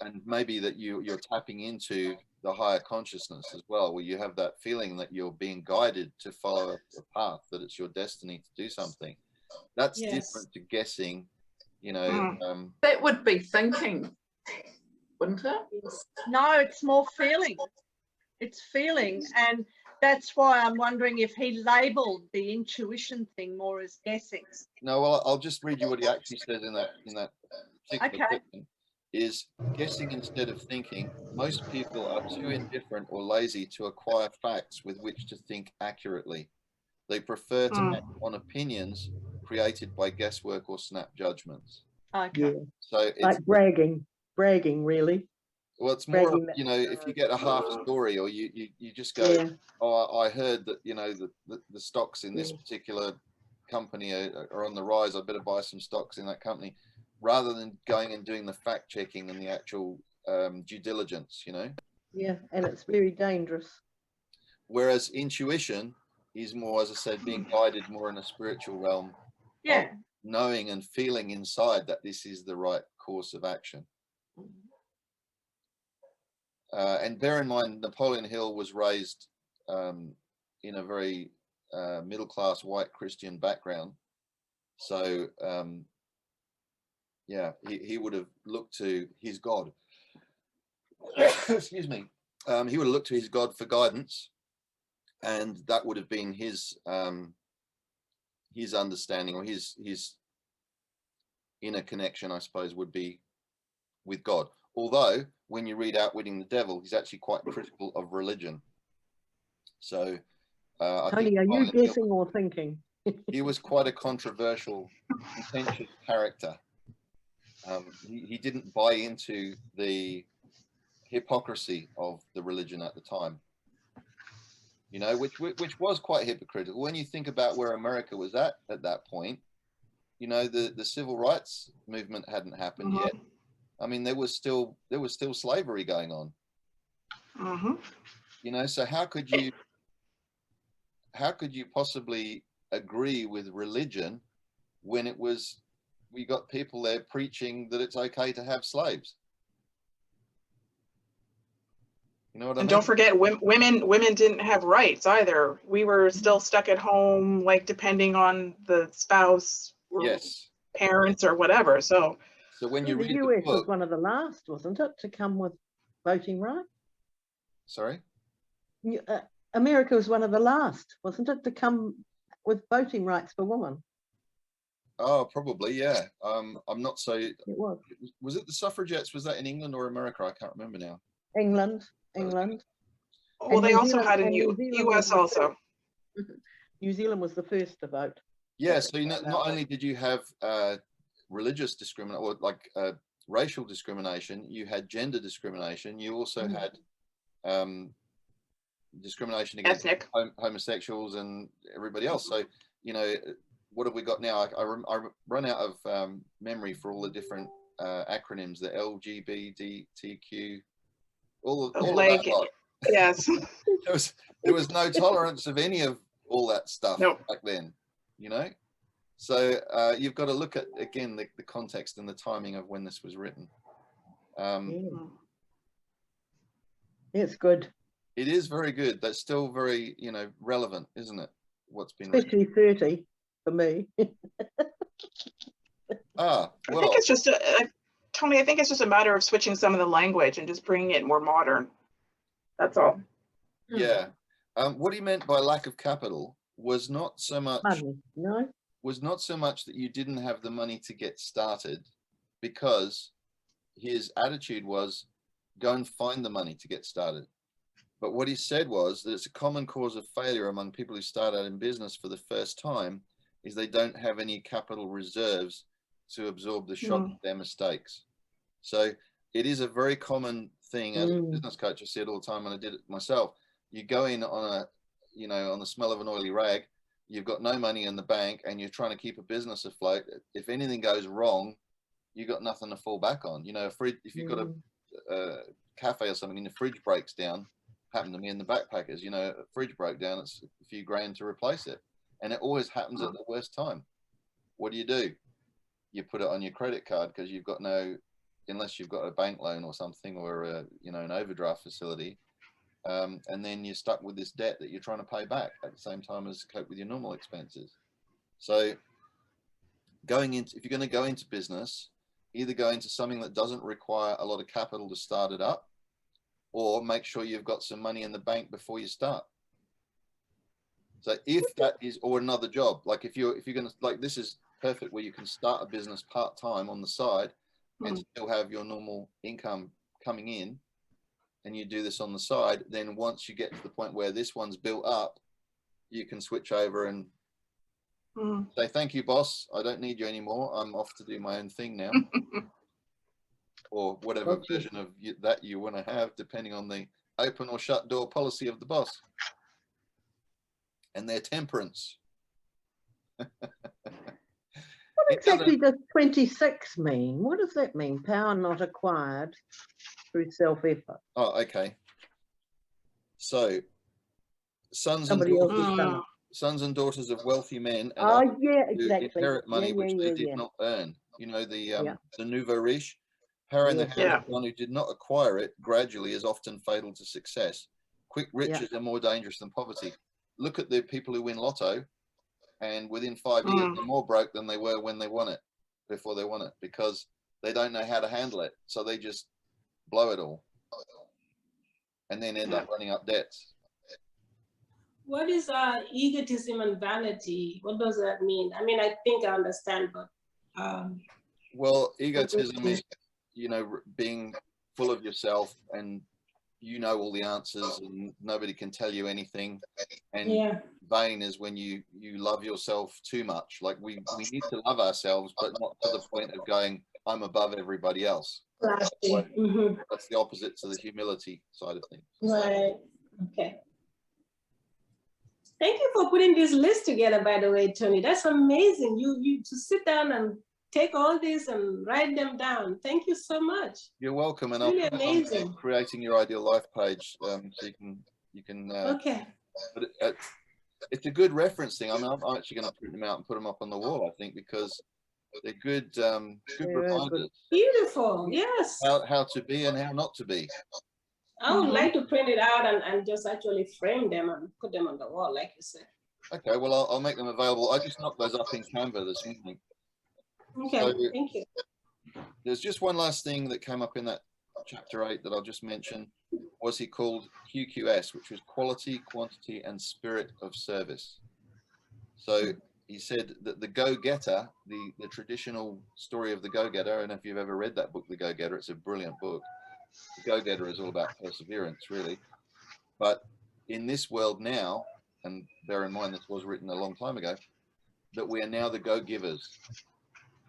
And maybe that you're tapping into the higher consciousness as well, where you have that feeling that you're being guided to follow a path, that it's your destiny to do something. That's different to guessing, That would be thinking, wouldn't it? No, it's more feeling. It's feeling, and that's why I'm wondering if he labelled the intuition thing more as guessing. No, well, I'll just read you what he actually says in that particular section. Is guessing instead of thinking. Most people are too indifferent or lazy to acquire facts with which to think accurately. They prefer to act on opinions created by guesswork or snap judgments. Okay. Yeah. So it's like bragging really. Well, it's more, if you get a half story, or you just go, oh, I heard that, the stocks in this particular company are on the rise. I better buy some stocks in that company, rather than going and doing the fact checking and the actual due diligence, Yeah, and it's very dangerous. Whereas intuition is more, as I said, being guided more in a spiritual realm. Yeah. Knowing and feeling inside that this is the right course of action. And bear in mind, Napoleon Hill was raised in a very middle-class white Christian background. So, he would have looked to his God. Excuse me. He would have looked to his God for guidance, and that would have been his understanding, or his inner connection, I suppose, would be with God. Although, when you read Outwitting the Devil, he's actually quite critical of religion. So, Tony, are you guessing or thinking? He was quite a controversial, contentious character. He didn't buy into the hypocrisy of the religion at the time, which was quite hypocritical. When you think about where America was at that point, the civil rights movement hadn't happened yet. I mean, there was still slavery going on. So how could you possibly agree with religion when we got people there preaching that it's okay to have slaves? You know what I mean? And don't forget, women didn't have rights either. We were still stuck at home, like depending on the spouse, or parents, or whatever. So when you read the US book, was one of the last, wasn't it, to come with voting rights? Sorry? America was one of the last, wasn't it, to come with voting rights for women? Oh, probably, yeah. I'm not so. It was. Was it the suffragettes? Was that in England or America? I can't remember now. England. Well, they also had in US also. New Zealand was the first to vote. Yeah, so not only did you have religious discrimination, or like racial discrimination, you had gender discrimination. You also had discrimination against homosexuals and everybody else. So, what have we got now? I run out of memory for all the different acronyms, the LGBTQ, all of that lot. Yes. there was no tolerance of any of all that stuff back then, So you've got to look at, again, the context and the timing of when this was written. It's good. It is very good. That's still very, relevant, isn't it? What's been especially written. 30 for me. I think it's just a Tony, I think it's just a matter of switching some of the language and just bringing it more modern. That's all. Yeah. What he meant by lack of capital was not so much Money, no? was not so much that you didn't have the money to get started, because his attitude was go and find the money to get started. But what he said was that it's a common cause of failure among people who start out in business for the first time is they don't have any capital reserves to absorb the shock of their mistakes. So it is a very common thing, as a business coach, I see it all the time, and I did it myself. You go in on a, you know, on the smell of an oily rag, you've got no money in the bank and you're trying to keep a business afloat. If anything goes wrong, you've got nothing to fall back on. You know, if you've got a cafe or something and the fridge breaks down, happened to me in the backpackers, you know, a fridge broke down, it's a few grand to replace it. And it always happens at the worst time. What do? You put it on your credit card because you've got no, unless you've got a bank loan or something, or a, you know, an overdraft facility. And then you're stuck with this debt that you're trying to pay back at the same time as cope with your normal expenses. So going into, if you're going to go into business, either go into something that doesn't require a lot of capital to start it up, or make sure you've got some money in the bank before you start. So if that is, or another job, like if you're going to, like, this is perfect where you can start a business part-time on the side and still have your normal income coming in, and you do this on the side, then once you get to the point where this one's built up, you can switch over and say, thank you, boss, I don't need you anymore, I'm off to do my own thing now. Or whatever version of that you want to have, depending on the open or shut door policy of the boss and their temperance. What exactly does 26 mean? What does that mean? Power not acquired through self-effort. Oh, okay. So sons and daughters of wealthy men and inherit money which they did not earn. You know, the nouveau riche. Power in the hands of one who did not acquire it gradually is often fatal to success. Quick riches are more dangerous than poverty. Look at the people who win lotto, and within 5 years they're more broke than they were when they won it, before they won it, because they don't know how to handle it. So they just blow it all and then end up running up debts. What is egotism and vanity? What does that mean? I mean, I think I understand, but well, egotism is, you know, being full of yourself and you know all the answers and nobody can tell you anything. And vain is when you love yourself too much. Like we need to love ourselves, but not to the point of going, I'm above everybody else. That's the opposite to the humility side of things. Right. Okay. Thank you for putting this list together, by the way, Tony. That's amazing. You to sit down and take all this and write them down. Thank you so much. You're welcome, and really I'll put amazing. On creating your ideal life page, so you can. Okay. But it's a good reference thing. I mean, I'm actually going to print them out and put them up on the wall, I think, because they're good reminders. Beautiful. Yes. How to be and how not to be. I would like to print it out and just actually frame them and put them on the wall, like you said. Okay, well, I'll make them available. I just knocked those up in Canva this morning. Okay, so, thank you. There's just one last thing that came up in that chapter 8 that I'll just mention. Was he called QQS, which was quality, quantity, and spirit of service. So he said that the go-getter, the traditional story of the go-getter, and if you've ever read that book, The Go-Getter, it's a brilliant book. The go-getter is all about perseverance, really. But in this world now, and bear in mind this was written a long time ago, that we are now the go-givers.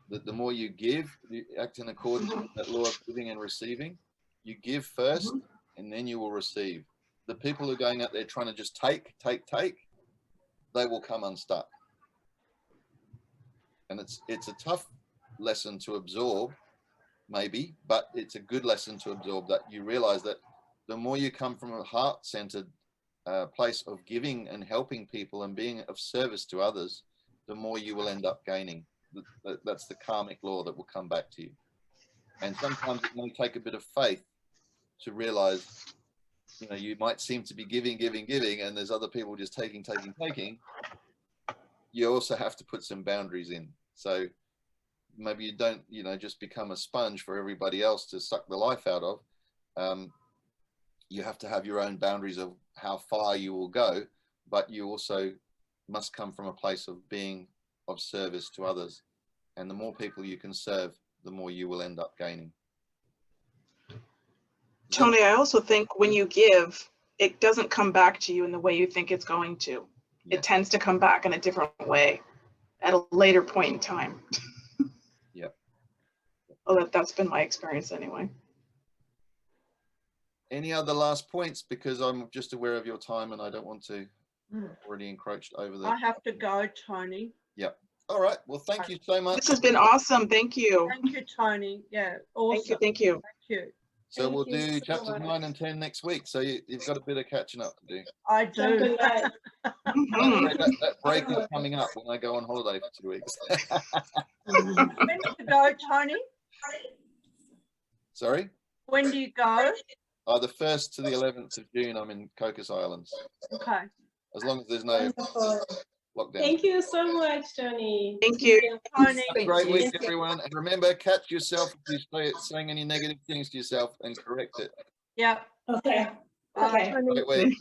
That the more you give, you act in accordance with that law of giving and receiving. You give first, and then you will receive. The people who are going out there trying to just take, they will come unstuck. And it's a tough lesson to absorb, maybe, but it's a good lesson to absorb, that you realize that the more you come from a heart-centered place of giving and helping people and being of service to others, the more you will end up gaining. That's the karmic law that will come back to you. And sometimes it may take a bit of faith to realize, you know, you might seem to be giving, and there's other people just taking. You also have to put some boundaries in. So maybe you don't, you know, just become a sponge for everybody else to suck the life out of. You have to have your own boundaries of how far you will go, but you also must come from a place of being of service to others. And the more people you can serve, the more you will end up gaining. Tony, I also think when you give, it doesn't come back to you in the way you think it's going to. Yeah. It tends to come back in a different way at a later point in time. Yep. Well, that's been my experience anyway. Any other last points? Because I'm just aware of your time and I don't want to already encroached over the. I have to go, Tony. Yep. All right. Well, thank you so much. This has been awesome. Thank you. Thank you, Tony. Yeah, awesome. Thank you. Thank you. So Thank we'll you do so chapters much. 9 and 10 next week. So you've got a bit of catching up to do. I do. Something like Mhm. That break is coming up when I go on holiday for 2 weeks. When do you go, Tony? Sorry? When do you go? The 1st to the 11th of June, I'm in Cocos Islands. Okay. As long as there's no wonderful. lockdown. Thank you so much, Tony. Thank you. Tony. Have a Thank great you. week, everyone. And remember, catch yourself if you're saying any negative things to yourself and correct it. Yeah. Okay. Bye. Okay. Great week.